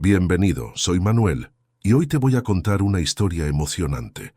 Bienvenido, soy Manuel, y hoy te voy a contar una historia emocionante.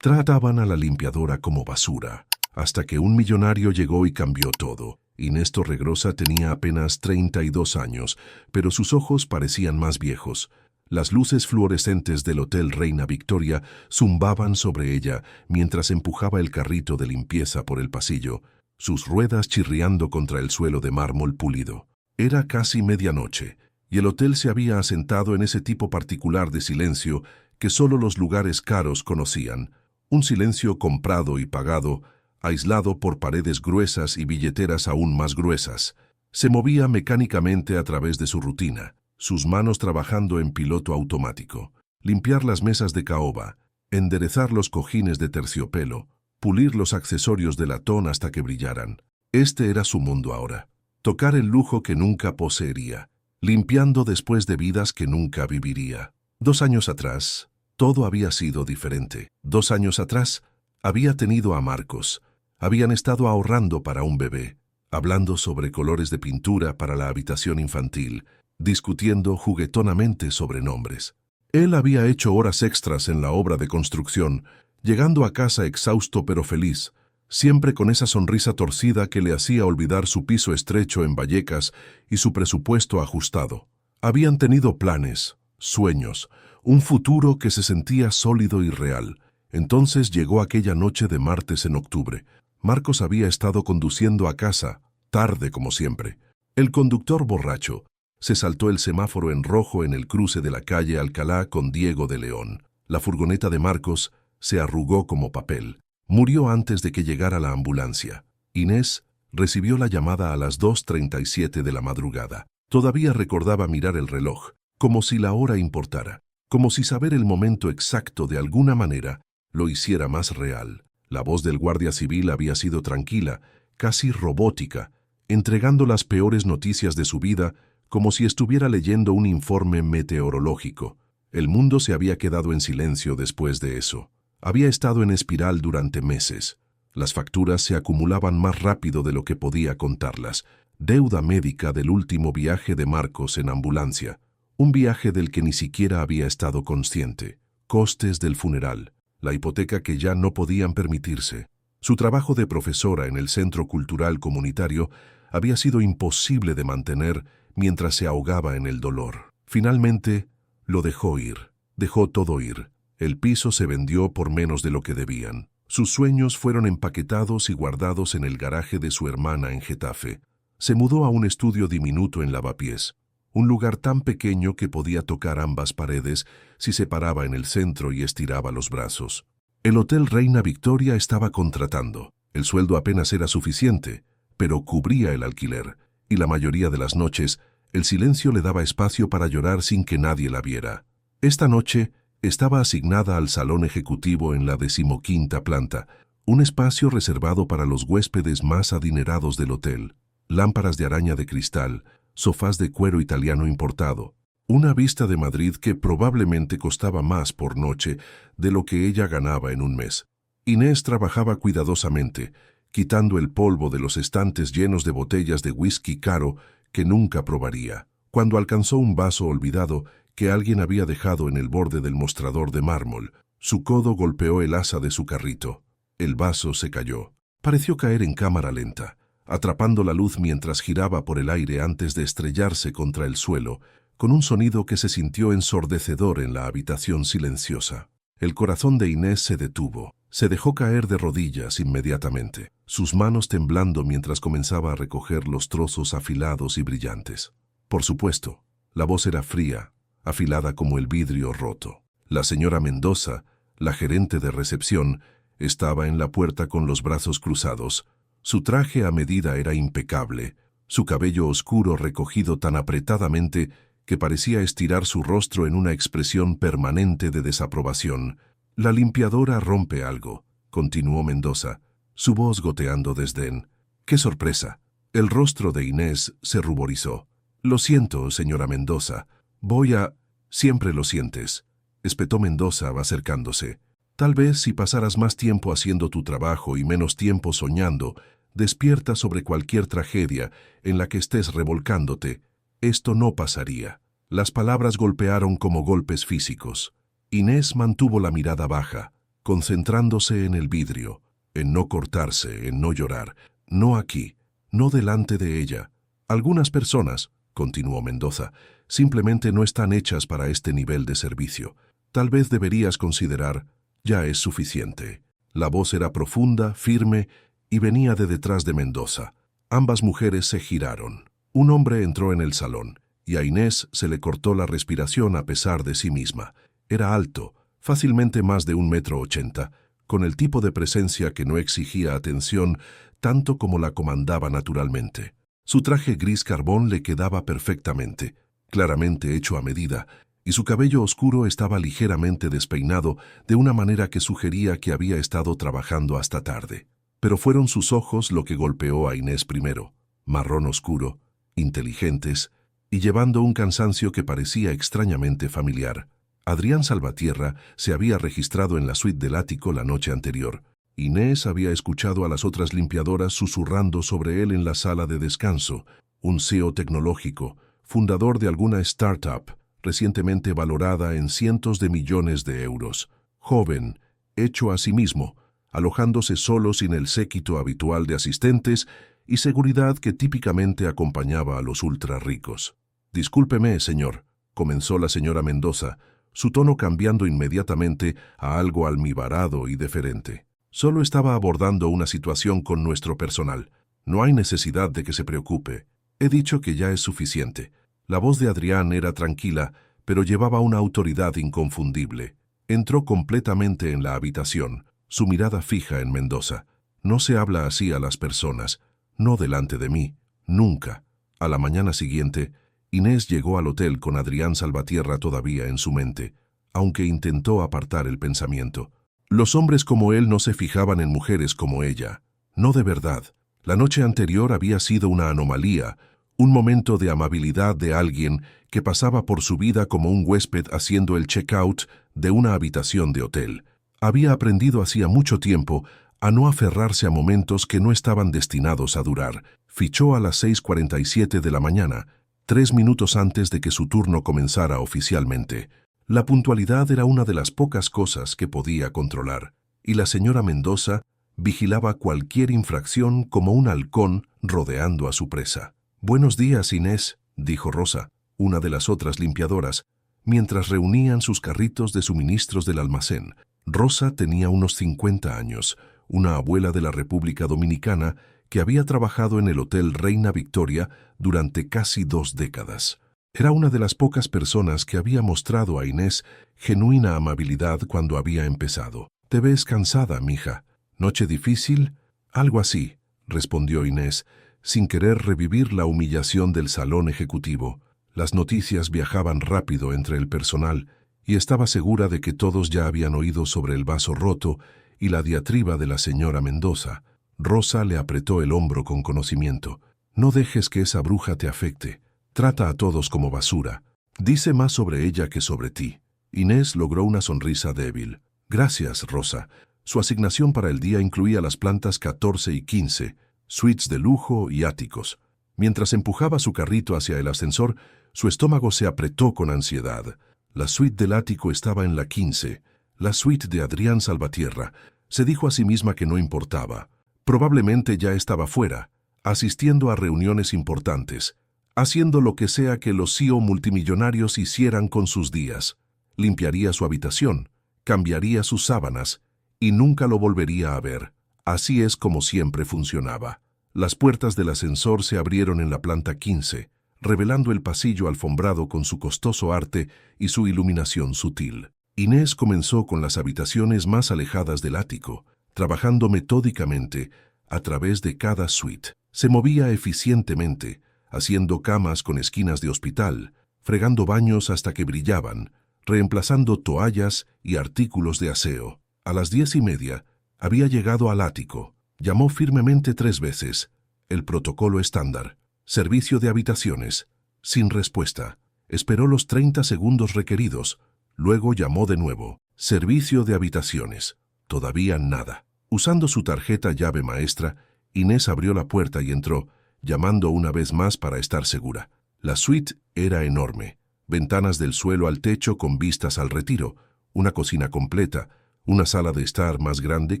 Trataban a la limpiadora como basura, hasta que un millonario llegó y cambió todo. Inés Torregrosa tenía apenas 32 años, pero sus ojos parecían más viejos. Las luces fluorescentes del Hotel Reina Victoria zumbaban sobre ella mientras empujaba el carrito de limpieza por el pasillo, sus ruedas chirriando contra el suelo de mármol pulido. Era casi medianoche, y el hotel se había asentado en ese tipo particular de silencio que solo los lugares caros conocían, un silencio comprado y pagado, aislado por paredes gruesas y billeteras aún más gruesas. Se movía mecánicamente a través de su rutina, sus manos trabajando en piloto automático, limpiar las mesas de caoba, enderezar los cojines de terciopelo, pulir los accesorios de latón hasta que brillaran. Este era su mundo ahora, tocar el lujo que nunca poseería, limpiando después de vidas que nunca viviría. 2 años atrás, todo había sido diferente. 2 años atrás, había tenido a Marcos. Habían estado ahorrando para un bebé, hablando sobre colores de pintura para la habitación infantil, discutiendo juguetonamente sobre nombres. Él había hecho horas extras en la obra de construcción, llegando a casa exhausto pero feliz, siempre con esa sonrisa torcida que le hacía olvidar su piso estrecho en Vallecas y su presupuesto ajustado. Habían tenido planes, sueños, un futuro que se sentía sólido y real. Entonces llegó aquella noche de martes en octubre. Marcos había estado conduciendo a casa, tarde como siempre. El conductor borracho se saltó el semáforo en rojo en el cruce de la calle Alcalá con Diego de León. La furgoneta de Marcos se arrugó como papel. Murió antes de que llegara la ambulancia. Inés recibió la llamada a las 2:37 de la madrugada. Todavía recordaba mirar el reloj, como si la hora importara, como si saber el momento exacto de alguna manera lo hiciera más real. La voz del guardia civil había sido tranquila, casi robótica, entregando las peores noticias de su vida como si estuviera leyendo un informe meteorológico. El mundo se había quedado en silencio después de eso. Había estado en espiral durante meses. Las facturas se acumulaban más rápido de lo que podía contarlas. Deuda médica del último viaje de Marcos en ambulancia, un viaje del que ni siquiera había estado consciente. Costes del funeral, la hipoteca que ya no podían permitirse. Su trabajo de profesora en el Centro Cultural Comunitario había sido imposible de mantener mientras se ahogaba en el dolor. Finalmente, lo dejó ir. Dejó todo ir. El piso se vendió por menos de lo que debían. Sus sueños fueron empaquetados y guardados en el garaje de su hermana en Getafe. Se mudó a un estudio diminuto en Lavapiés, un lugar tan pequeño que podía tocar ambas paredes si se paraba en el centro y estiraba los brazos. El Hotel Reina Victoria estaba contratando. El sueldo apenas era suficiente, pero cubría el alquiler, y la mayoría de las noches el silencio le daba espacio para llorar sin que nadie la viera. Esta noche estaba asignada al salón ejecutivo en la 15ª planta, un espacio reservado para los huéspedes más adinerados del hotel. Lámparas de araña de cristal, sofás de cuero italiano importado, una vista de Madrid que probablemente costaba más por noche de lo que ella ganaba en un mes. Inés trabajaba cuidadosamente, quitando el polvo de los estantes llenos de botellas de whisky caro que nunca probaría. Cuando alcanzó un vaso olvidado que alguien había dejado en el borde del mostrador de mármol, su codo golpeó el asa de su carrito. El vaso se cayó. Pareció caer en cámara lenta, atrapando la luz mientras giraba por el aire antes de estrellarse contra el suelo, con un sonido que se sintió ensordecedor en la habitación silenciosa. El corazón de Inés se detuvo. Se dejó caer de rodillas inmediatamente, sus manos temblando mientras comenzaba a recoger los trozos afilados y brillantes. Por supuesto, la voz era fría, afilada como el vidrio roto. La señora Mendoza, la gerente de recepción, estaba en la puerta con los brazos cruzados. Su traje a medida era impecable, su cabello oscuro recogido tan apretadamente que parecía estirar su rostro en una expresión permanente de desaprobación. «La limpiadora rompe algo», continuó Mendoza, su voz goteando desdén. «¡Qué sorpresa!». El rostro de Inés se ruborizó. «Lo siento, señora Mendoza. Voy a...». «Siempre lo sientes», espetó Mendoza acercándose. «Tal vez si pasaras más tiempo haciendo tu trabajo y menos tiempo soñando, despierta sobre cualquier tragedia en la que estés revolcándote, esto no pasaría». Las palabras golpearon como golpes físicos. Inés mantuvo la mirada baja, concentrándose en el vidrio, en no cortarse, en no llorar. No aquí, no delante de ella. Algunas personas, continuó Mendoza, simplemente no están hechas para este nivel de servicio. Tal vez deberías considerar, ya es suficiente. La voz era profunda, firme, y venía de detrás de Mendoza. Ambas mujeres se giraron. Un hombre entró en el salón, y a Inés se le cortó la respiración a pesar de sí misma. Era alto, fácilmente más de 1,80 m, con el tipo de presencia que no exigía atención tanto como la comandaba naturalmente. Su traje gris carbón le quedaba perfectamente, claramente hecho a medida, y su cabello oscuro estaba ligeramente despeinado de una manera que sugería que había estado trabajando hasta tarde. Pero fueron sus ojos lo que golpeó a Inés primero, marrón oscuro, inteligentes, y llevando un cansancio que parecía extrañamente familiar. Adrián Salvatierra se había registrado en la suite del ático la noche anterior. Inés había escuchado a las otras limpiadoras susurrando sobre él en la sala de descanso, un CEO tecnológico, fundador de alguna startup, recientemente valorada en cientos de millones de euros, joven, hecho a sí mismo, alojándose solo sin el séquito habitual de asistentes y seguridad que típicamente acompañaba a los ultra ricos. «Discúlpeme, señor», comenzó la señora Mendoza, su tono cambiando inmediatamente a algo almibarado y deferente. «Solo estaba abordando una situación con nuestro personal. No hay necesidad de que se preocupe. He dicho que ya es suficiente». La voz de Adrián era tranquila, pero llevaba una autoridad inconfundible. Entró completamente en la habitación, su mirada fija en Mendoza. «No se habla así a las personas, no delante de mí, nunca». A la mañana siguiente, Inés llegó al hotel con Adrián Salvatierra todavía en su mente, aunque intentó apartar el pensamiento. Los hombres como él no se fijaban en mujeres como ella. No de verdad. La noche anterior había sido una anomalía, un momento de amabilidad de alguien que pasaba por su vida como un huésped haciendo el check-out de una habitación de hotel. Había aprendido hacía mucho tiempo a no aferrarse a momentos que no estaban destinados a durar. Fichó a las 6:47 de la mañana, 3 minutos antes de que su turno comenzara oficialmente. La puntualidad era una de las pocas cosas que podía controlar, y la señora Mendoza vigilaba cualquier infracción como un halcón rodeando a su presa. «Buenos días, Inés», dijo Rosa, una de las otras limpiadoras, mientras reunían sus carritos de suministros del almacén. Rosa tenía unos 50 años, una abuela de la República Dominicana que había trabajado en el Hotel Reina Victoria durante casi 2 décadas. Era una de las pocas personas que había mostrado a Inés genuina amabilidad cuando había empezado. «Te ves cansada, mija. ¿Noche difícil?» «Algo así», respondió Inés, sin querer revivir la humillación del salón ejecutivo. Las noticias viajaban rápido entre el personal y estaba segura de que todos ya habían oído sobre el vaso roto y la diatriba de la señora Mendoza. Rosa le apretó el hombro con conocimiento. «No dejes que esa bruja te afecte. Trata a todos como basura. Dice más sobre ella que sobre ti». Inés logró una sonrisa débil. «Gracias, Rosa». Su asignación para el día incluía las plantas 14 y 15, suites de lujo y áticos. Mientras empujaba su carrito hacia el ascensor, su estómago se apretó con ansiedad. La suite del ático estaba en la 15, la suite de Adrián Salvatierra. Se dijo a sí misma que no importaba. Probablemente ya estaba fuera, asistiendo a reuniones importantes, haciendo lo que sea que los CEO multimillonarios hicieran con sus días. Limpiaría su habitación, cambiaría sus sábanas, y nunca lo volvería a ver. Así es como siempre funcionaba. Las puertas del ascensor se abrieron en la planta 15, revelando el pasillo alfombrado con su costoso arte y su iluminación sutil. Inés comenzó con las habitaciones más alejadas del ático, trabajando metódicamente a través de cada suite. Se movía eficientemente, haciendo camas con esquinas de hospital, fregando baños hasta que brillaban, reemplazando toallas y artículos de aseo. A las 10:30 había llegado al ático. Llamó firmemente 3 veces. El protocolo estándar. Servicio de habitaciones. Sin respuesta. Esperó los 30 segundos requeridos. Luego llamó de nuevo. Servicio de habitaciones. Todavía nada. Usando su tarjeta llave maestra, Inés abrió la puerta y entró, llamando una vez más para estar segura. La suite era enorme. ventanas del suelo al techo con vistas al retiro, una cocina completa, una sala de estar más grande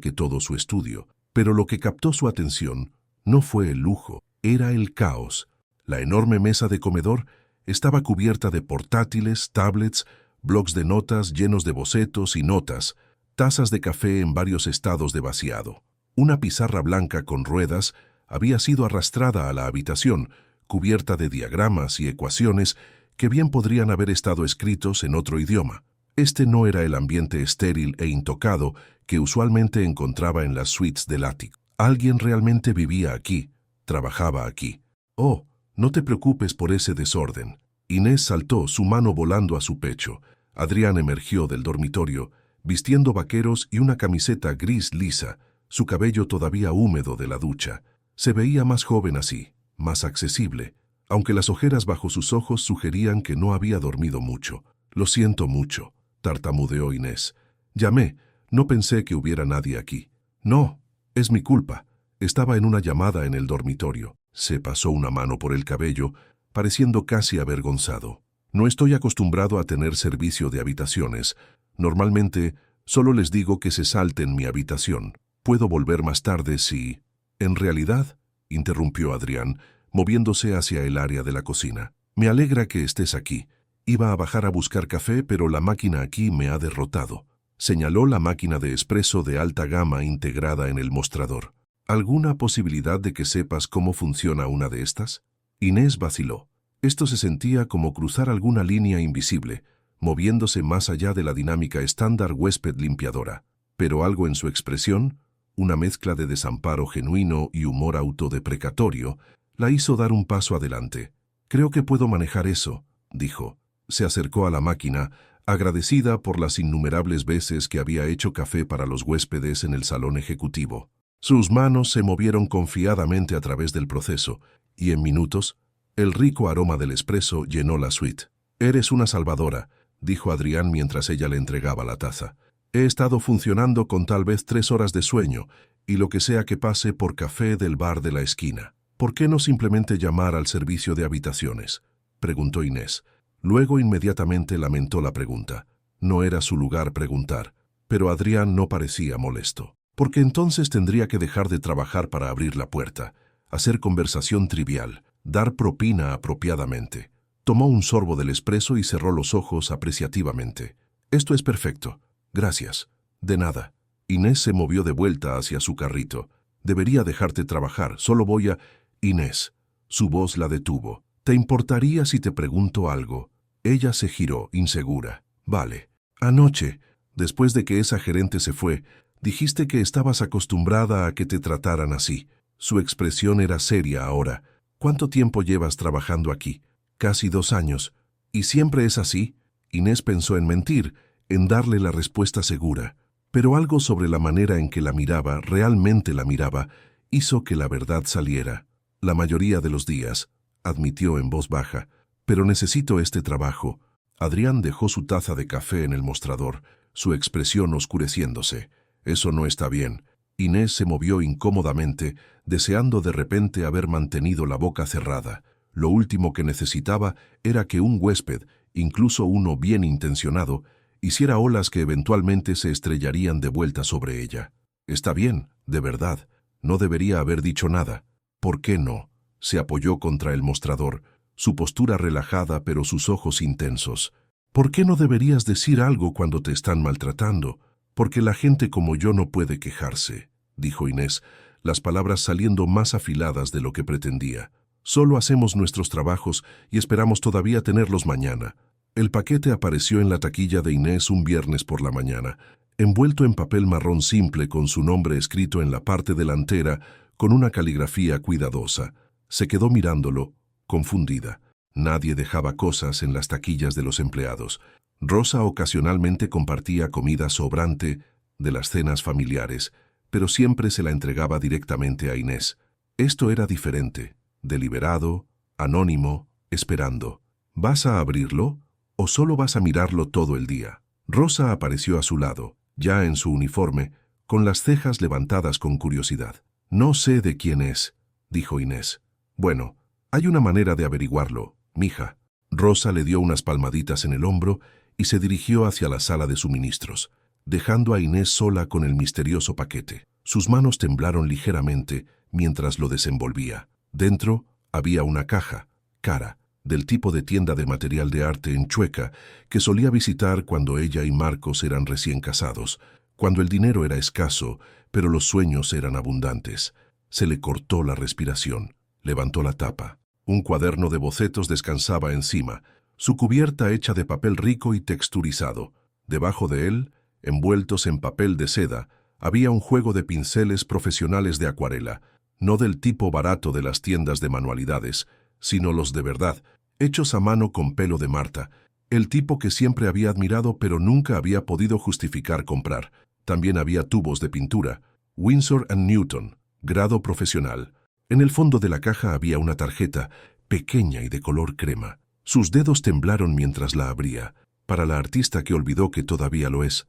que todo su estudio. Pero lo que captó su atención no fue el lujo, era el caos. La enorme mesa de comedor estaba cubierta de portátiles, tablets, blocs de notas llenos de bocetos y notas, tazas de café en varios estados de vaciado. Una pizarra blanca con ruedas había sido arrastrada a la habitación, cubierta de diagramas y ecuaciones que bien podrían haber estado escritos en otro idioma. Este no era el ambiente estéril e intocado que usualmente encontraba en las suites del ático. Alguien realmente vivía aquí, trabajaba aquí. Oh, no te preocupes por ese desorden. Inés saltó, su mano volando a su pecho. Adrián emergió del dormitorio, vistiendo vaqueros y una camiseta gris lisa, su cabello todavía húmedo de la ducha. Se veía más joven así, más accesible, aunque las ojeras bajo sus ojos sugerían que no había dormido mucho. Lo siento mucho, tartamudeó Inés. Llamé, no pensé que hubiera nadie aquí. No, es mi culpa. Estaba en una llamada en el dormitorio. Se pasó una mano por el cabello, pareciendo casi avergonzado. No estoy acostumbrado a tener servicio de habitaciones. Normalmente, solo les digo que se salten mi habitación. Puedo volver más tarde si... En realidad, interrumpió Adrián, moviéndose hacia el área de la cocina. Me alegra que estés aquí. Iba a bajar a buscar café, pero la máquina aquí me ha derrotado. Señaló la máquina de espresso de alta gama integrada en el mostrador. ¿Alguna posibilidad de que sepas cómo funciona una de estas? Inés vaciló. Esto se sentía como cruzar alguna línea invisible, moviéndose más allá de la dinámica estándar huésped-limpiadora. Pero algo en su expresión, una mezcla de desamparo genuino y humor autodeprecatorio, la hizo dar un paso adelante. Creo que puedo manejar eso, dijo. Se acercó a la máquina, agradecida por las innumerables veces que había hecho café para los huéspedes en el salón ejecutivo. Sus manos se movieron confiadamente a través del proceso, y en minutos, el rico aroma del espresso llenó la suite. «Eres una salvadora», dijo Adrián mientras ella le entregaba la taza. «He estado funcionando con tal vez 3 horas de sueño, y lo que sea que pase por café del bar de la esquina. ¿Por qué no simplemente llamar al servicio de habitaciones?», preguntó Inés. Luego inmediatamente lamentó la pregunta. No era su lugar preguntar, pero Adrián no parecía molesto. Porque entonces tendría que dejar de trabajar para abrir la puerta, hacer conversación trivial, dar propina apropiadamente. Tomó un sorbo del espresso y cerró los ojos apreciativamente. «Esto es perfecto. Gracias». «De nada». Inés se movió de vuelta hacia su carrito. «Debería dejarte trabajar. Solo voy a...» «Inés». Su voz la detuvo. «¿Te importaría si te pregunto algo?» Ella se giró, insegura. «Vale. Anoche, después de que esa gerente se fue, dijiste que estabas acostumbrada a que te trataran así». Su expresión era seria ahora. «¿Cuánto tiempo llevas trabajando aquí?» «Casi 2 años». «¿Y siempre es así?» Inés pensó en mentir, en darle la respuesta segura. Pero algo sobre la manera en que la miraba, realmente la miraba, hizo que la verdad saliera. «La mayoría de los días», admitió en voz baja. «Pero necesito este trabajo». Adrián dejó su taza de café en el mostrador, su expresión oscureciéndose. «Eso no está bien». Inés se movió incómodamente, deseando de repente haber mantenido la boca cerrada. Lo último que necesitaba era que un huésped, incluso uno bien intencionado, hiciera olas que eventualmente se estrellarían de vuelta sobre ella. «Está bien, de verdad. No debería haber dicho nada». «¿Por qué no?». Se apoyó contra el mostrador, su postura relajada pero sus ojos intensos. «¿Por qué no deberías decir algo cuando te están maltratando? Porque la gente como yo no puede quejarse», dijo Inés, las palabras saliendo más afiladas de lo que pretendía. «Solo hacemos nuestros trabajos y esperamos todavía tenerlos mañana». El paquete apareció en la taquilla de Inés un viernes por la mañana, envuelto en papel marrón simple con su nombre escrito en la parte delantera con una caligrafía cuidadosa. Se quedó mirándolo, confundida. Nadie dejaba cosas en las taquillas de los empleados. Rosa ocasionalmente compartía comida sobrante de las cenas familiares, pero siempre se la entregaba directamente a Inés. Esto era diferente, deliberado, anónimo, esperando. «¿Vas a abrirlo o solo vas a mirarlo todo el día?». Rosa apareció a su lado, ya en su uniforme, con las cejas levantadas con curiosidad. «No sé de quién es», dijo Inés. «Bueno, hay una manera de averiguarlo, mija». Rosa le dio unas palmaditas en el hombro y se dirigió hacia la sala de suministros, dejando a Inés sola con el misterioso paquete. Sus manos temblaron ligeramente mientras lo desenvolvía. Dentro había una caja, cara, del tipo de tienda de material de arte en Chueca que solía visitar cuando ella y Marcos eran recién casados, cuando el dinero era escaso, pero los sueños eran abundantes. Se le cortó la respiración. Levantó la tapa. Un cuaderno de bocetos descansaba encima, su cubierta hecha de papel rico y texturizado. Debajo de él, envueltos en papel de seda, había un juego de pinceles profesionales de acuarela, no del tipo barato de las tiendas de manualidades, sino los de verdad, hechos a mano con pelo de Marta, el tipo que siempre había admirado pero nunca había podido justificar comprar. También había tubos de pintura, Winsor & Newton, grado profesional. En el fondo de la caja había una tarjeta, pequeña y de color crema. Sus dedos temblaron mientras la abría, para la artista que olvidó que todavía lo es.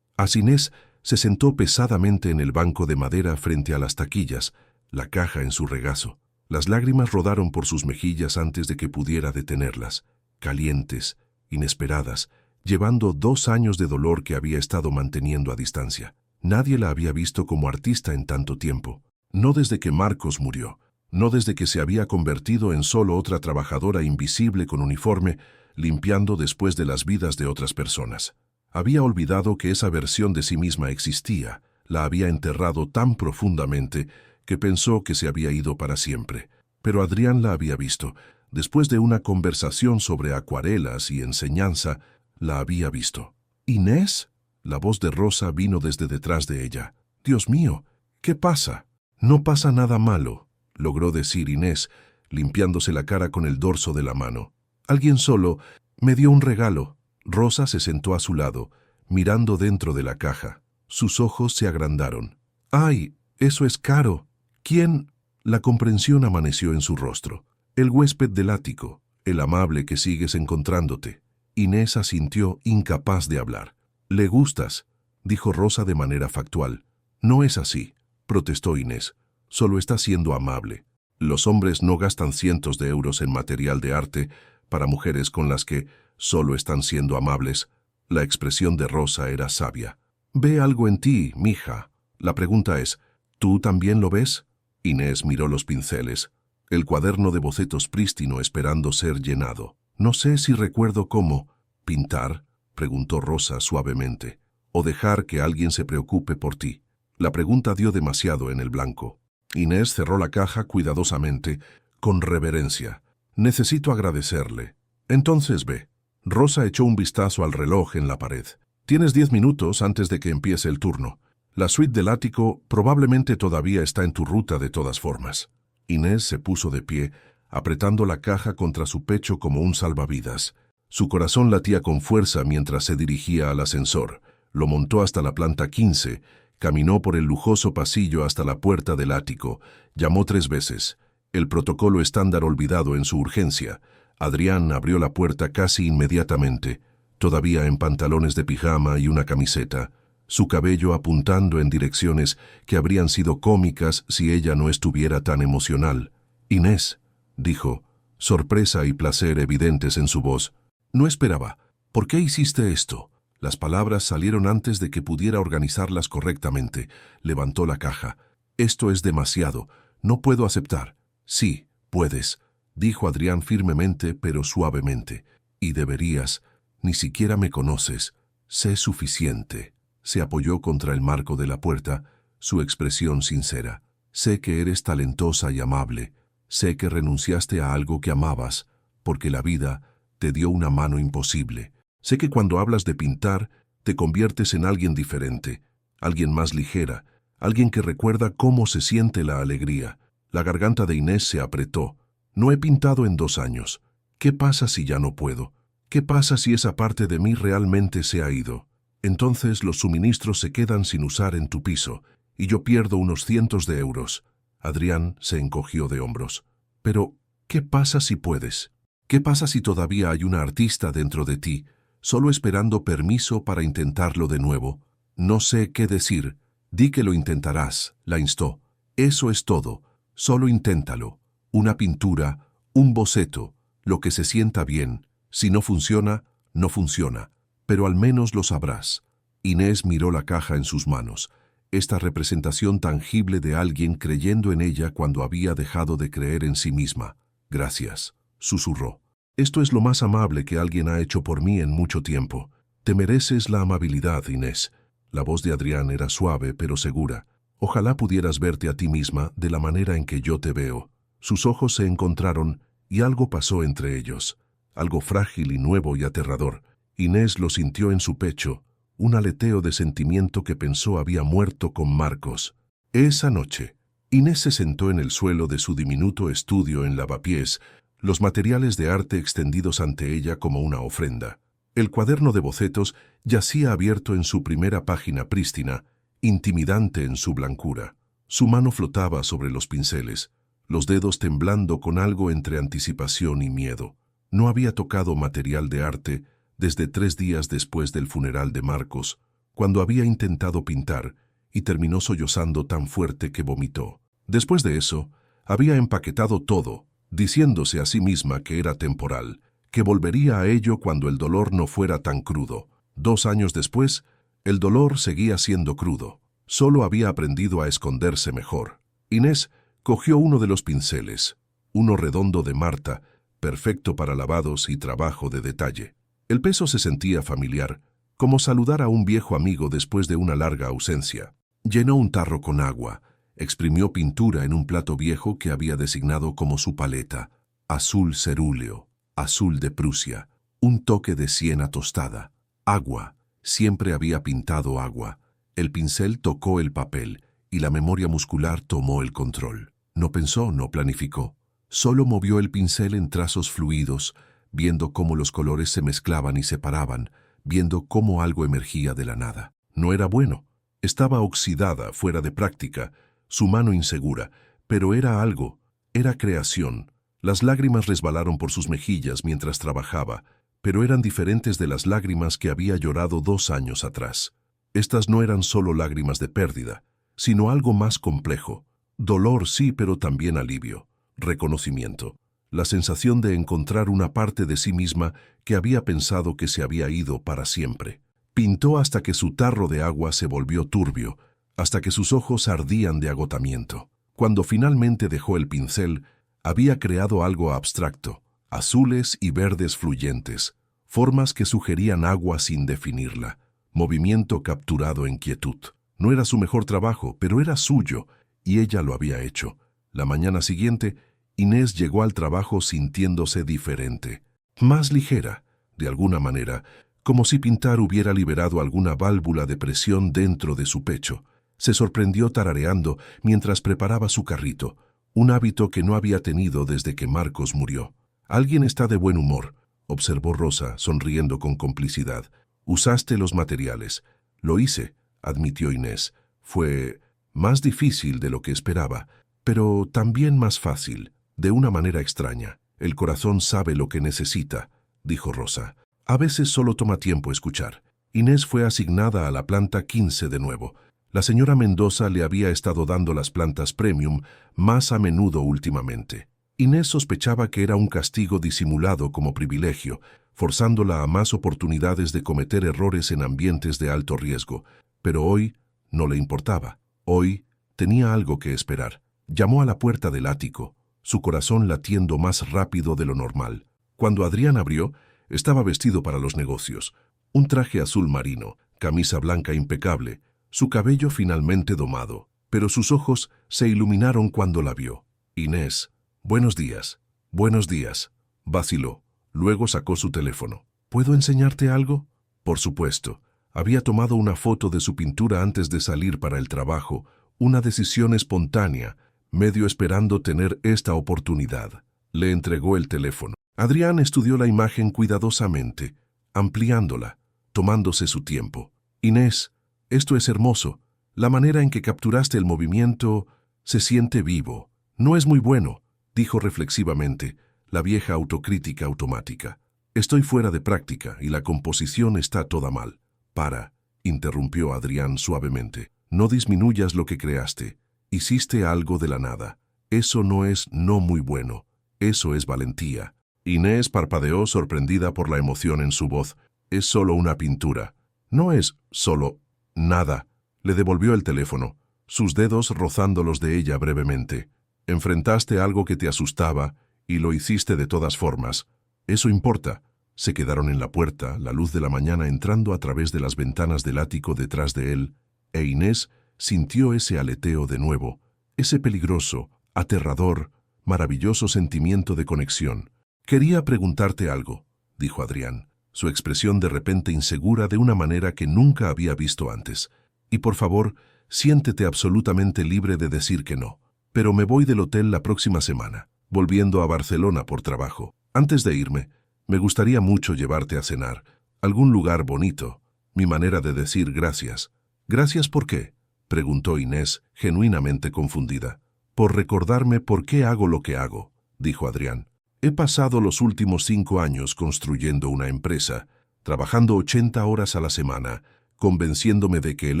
Inés se sentó pesadamente en el banco de madera frente a las taquillas, la caja en su regazo. Las lágrimas rodaron por sus mejillas antes de que pudiera detenerlas, calientes, inesperadas, llevando 2 años de dolor que había estado manteniendo a distancia. Nadie la había visto como artista en tanto tiempo. No desde que Marcos murió, no desde que se había convertido en solo otra trabajadora invisible con uniforme, limpiando después de las vidas de otras personas. Había olvidado que esa versión de sí misma existía, la había enterrado tan profundamente que pensó que se había ido para siempre. Pero Adrián la había visto. Después de una conversación sobre acuarelas y enseñanza, la había visto. ¿Inés? La voz de Rosa vino desde detrás de ella. Dios mío, ¿qué pasa? No pasa nada malo, logró decir Inés, limpiándose la cara con el dorso de la mano. Alguien solo me dio un regalo. Rosa se sentó a su lado, mirando dentro de la caja. Sus ojos se agrandaron. ¡Ay, eso es caro! ¿Quién? La comprensión amaneció en su rostro. El huésped del ático, el amable que sigues encontrándote. Inés asintió, incapaz de hablar. «Le gustas», dijo Rosa de manera factual. «No es así», protestó Inés. «Solo está siendo amable. Los hombres no gastan cientos de euros en material de arte para mujeres con las que solo están siendo amables». La expresión de Rosa era sabia. «Ve algo en ti, mija. La pregunta es, ¿tú también lo ves?» Inés miró los pinceles, el cuaderno de bocetos prístino esperando ser llenado. «No sé si recuerdo cómo. ¿Pintar?», preguntó Rosa suavemente. «¿O dejar que alguien se preocupe por ti?». La pregunta dio demasiado en el blanco. Inés cerró la caja cuidadosamente, con reverencia. «Necesito agradecerle». «Entonces ve». Rosa echó un vistazo al reloj en la pared. «Tienes 10 minutos antes de que empiece el turno. La suite del ático probablemente todavía está en tu ruta de todas formas». Inés se puso de pie, apretando la caja contra su pecho como un salvavidas. Su corazón latía con fuerza mientras se dirigía al ascensor. Lo montó hasta la planta 15, caminó por el lujoso pasillo hasta la puerta del ático, llamó 3 veces. El protocolo estándar olvidado en su urgencia. Adrián abrió la puerta casi inmediatamente, todavía en pantalones de pijama y una camiseta, su cabello apuntando en direcciones que habrían sido cómicas si ella no estuviera tan emocional. «Inés», dijo, sorpresa y placer evidentes en su voz. «No esperaba. ¿Por qué hiciste esto?». Las palabras salieron antes de que pudiera organizarlas correctamente. Levantó la caja. «Esto es demasiado. No puedo aceptar». «Sí, puedes», dijo Adrián firmemente pero suavemente. «Y deberías. Ni siquiera me conoces. Sé suficiente». Se apoyó contra el marco de la puerta, su expresión sincera. «Sé que eres talentosa y amable. Sé que renunciaste a algo que amabas, porque la vida te dio una mano imposible. Sé que cuando hablas de pintar, te conviertes en alguien diferente, alguien más ligera, alguien que recuerda cómo se siente la alegría». La garganta de Inés se apretó. «No he pintado en 2 años. ¿Qué pasa si ya no puedo? ¿Qué pasa si esa parte de mí realmente se ha ido? Entonces los suministros se quedan sin usar en tu piso, y yo pierdo unos cientos de euros». Adrián se encogió de hombros. «Pero, ¿qué pasa si puedes? ¿Qué pasa si todavía hay una artista dentro de ti, solo esperando permiso para intentarlo de nuevo?» «No sé qué decir. Di que lo intentarás», la instó. «Eso es todo. Solo inténtalo. Una pintura, un boceto, lo que se sienta bien. Si no funciona, no funciona, pero al menos lo sabrás. Inés miró la caja en sus manos, esta representación tangible de alguien creyendo en ella cuando había dejado de creer en sí misma. Gracias, susurró. Esto es lo más amable que alguien ha hecho por mí en mucho tiempo. Te mereces la amabilidad, Inés. La voz de Adrián era suave pero segura. Ojalá pudieras verte a ti misma de la manera en que yo te veo. Sus ojos se encontraron y algo pasó entre ellos. Algo frágil y nuevo y aterrador. Inés lo sintió en su pecho, un aleteo de sentimiento que pensó había muerto con Marcos. Esa noche, Inés se sentó en el suelo de su diminuto estudio en Lavapiés, los materiales de arte extendidos ante ella como una ofrenda. El cuaderno de bocetos yacía abierto en su primera página prístina, intimidante en su blancura. Su mano flotaba sobre los pinceles, los dedos temblando con algo entre anticipación y miedo. No había tocado material de arte desde 3 días después del funeral de Marcos, cuando había intentado pintar y terminó sollozando tan fuerte que vomitó. Después de eso, había empaquetado todo, diciéndose a sí misma que era temporal, que volvería a ello cuando el dolor no fuera tan crudo. 2 años después, el dolor seguía siendo crudo. Solo había aprendido a esconderse mejor. Inés cogió uno de los pinceles, uno redondo de Marta, perfecto para lavados y trabajo de detalle. El peso se sentía familiar, como saludar a un viejo amigo después de una larga ausencia. Llenó un tarro con agua, exprimió pintura en un plato viejo que había designado como su paleta, azul cerúleo, azul de Prusia, un toque de siena tostada. Agua, siempre había pintado agua. El pincel tocó el papel y la memoria muscular tomó el control. No pensó, no planificó. Solo movió el pincel en trazos fluidos, viendo cómo los colores se mezclaban y separaban, viendo cómo algo emergía de la nada. No era bueno. Estaba oxidada, fuera de práctica, su mano insegura, pero era algo, era creación. Las lágrimas resbalaron por sus mejillas mientras trabajaba, pero eran diferentes de las lágrimas que había llorado 2 años atrás. Estas no eran solo lágrimas de pérdida, sino algo más complejo. Dolor sí, pero también alivio, reconocimiento, la sensación de encontrar una parte de sí misma que había pensado que se había ido para siempre. Pintó hasta que su tarro de agua se volvió turbio, hasta que sus ojos ardían de agotamiento. Cuando finalmente dejó el pincel, había creado algo abstracto, azules y verdes fluyentes, formas que sugerían agua sin definirla, movimiento capturado en quietud. No era su mejor trabajo, pero era suyo, y ella lo había hecho. La mañana siguiente, Inés llegó al trabajo sintiéndose diferente, más ligera, de alguna manera, como si pintar hubiera liberado alguna válvula de presión dentro de su pecho. Se sorprendió tarareando mientras preparaba su carrito, un hábito que no había tenido desde que Marcos murió. «Alguien está de buen humor», observó Rosa, sonriendo con complicidad. «Usaste los materiales». «Lo hice», admitió Inés. «Fue más difícil de lo que esperaba, pero también más fácil, de una manera extraña. El corazón sabe lo que necesita», dijo Rosa. «A veces solo toma tiempo escuchar». Inés fue asignada a la planta 15 de nuevo. La señora Mendoza le había estado dando las plantas premium más a menudo últimamente. Inés sospechaba que era un castigo disimulado como privilegio, forzándola a más oportunidades de cometer errores en ambientes de alto riesgo. Pero hoy no le importaba. Hoy tenía algo que esperar. Llamó a la puerta del ático, su corazón latiendo más rápido de lo normal. Cuando Adrián abrió, estaba vestido para los negocios. Un traje azul marino, camisa blanca impecable, su cabello finalmente domado, pero sus ojos se iluminaron cuando la vio. «Inés, buenos días». «Buenos días», vaciló. Luego sacó su teléfono. «¿Puedo enseñarte algo?» Por supuesto. Había tomado una foto de su pintura antes de salir para el trabajo, una decisión espontánea, medio esperando tener esta oportunidad. Le entregó el teléfono. Adrián estudió la imagen cuidadosamente, ampliándola, tomándose su tiempo. «Inés, esto es hermoso. La manera en que capturaste el movimiento se siente vivo. No es muy bueno», dijo reflexivamente, la vieja autocrítica automática. «Estoy fuera de práctica y la composición está toda mal». «Para», interrumpió Adrián suavemente. «No disminuyas lo que creaste. Hiciste algo de la nada. Eso no es no muy bueno. Eso es valentía». Inés parpadeó sorprendida por la emoción en su voz. Es solo una pintura. No es solo nada. Le devolvió el teléfono, sus dedos rozando los de ella brevemente. Enfrentaste algo que te asustaba y lo hiciste de todas formas. Eso importa. Se quedaron en la puerta, la luz de la mañana entrando a través de las ventanas del ático detrás de él, e Inés sintió ese aleteo de nuevo, ese peligroso, aterrador, maravilloso sentimiento de conexión. Quería preguntarte algo, dijo Adrián, su expresión de repente insegura de una manera que nunca había visto antes. Y por favor, siéntete absolutamente libre de decir que no. Pero me voy del hotel la próxima semana, volviendo a Barcelona por trabajo. Antes de irme, me gustaría mucho llevarte a cenar. Algún lugar bonito. Mi manera de decir gracias. ¿Gracias por qué?, preguntó Inés, genuinamente confundida. Por recordarme por qué hago lo que hago, dijo Adrián. He pasado los últimos 5 años construyendo una empresa, trabajando 80 horas a la semana, convenciéndome de que el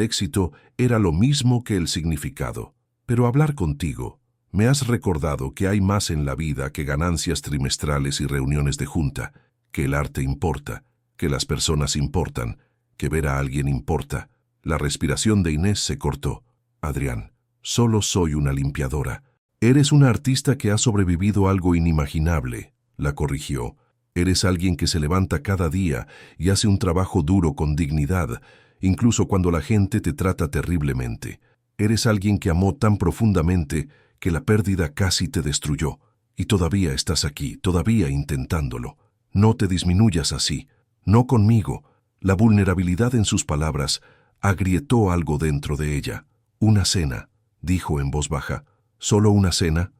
éxito era lo mismo que el significado. Pero hablar contigo, me has recordado que hay más en la vida que ganancias trimestrales y reuniones de junta, que el arte importa, que las personas importan, que ver a alguien importa. La respiración de Inés se cortó. Adrián, solo soy una limpiadora. Eres una artista que ha sobrevivido a algo inimaginable, la corrigió. Eres alguien que se levanta cada día y hace un trabajo duro con dignidad, incluso cuando la gente te trata terriblemente. Eres alguien que amó tan profundamente que la pérdida casi te destruyó. Y todavía estás aquí, todavía intentándolo. No te disminuyas así. No conmigo. La vulnerabilidad en sus palabras agrietó algo dentro de ella. Una cena, dijo en voz baja. Solo una cena,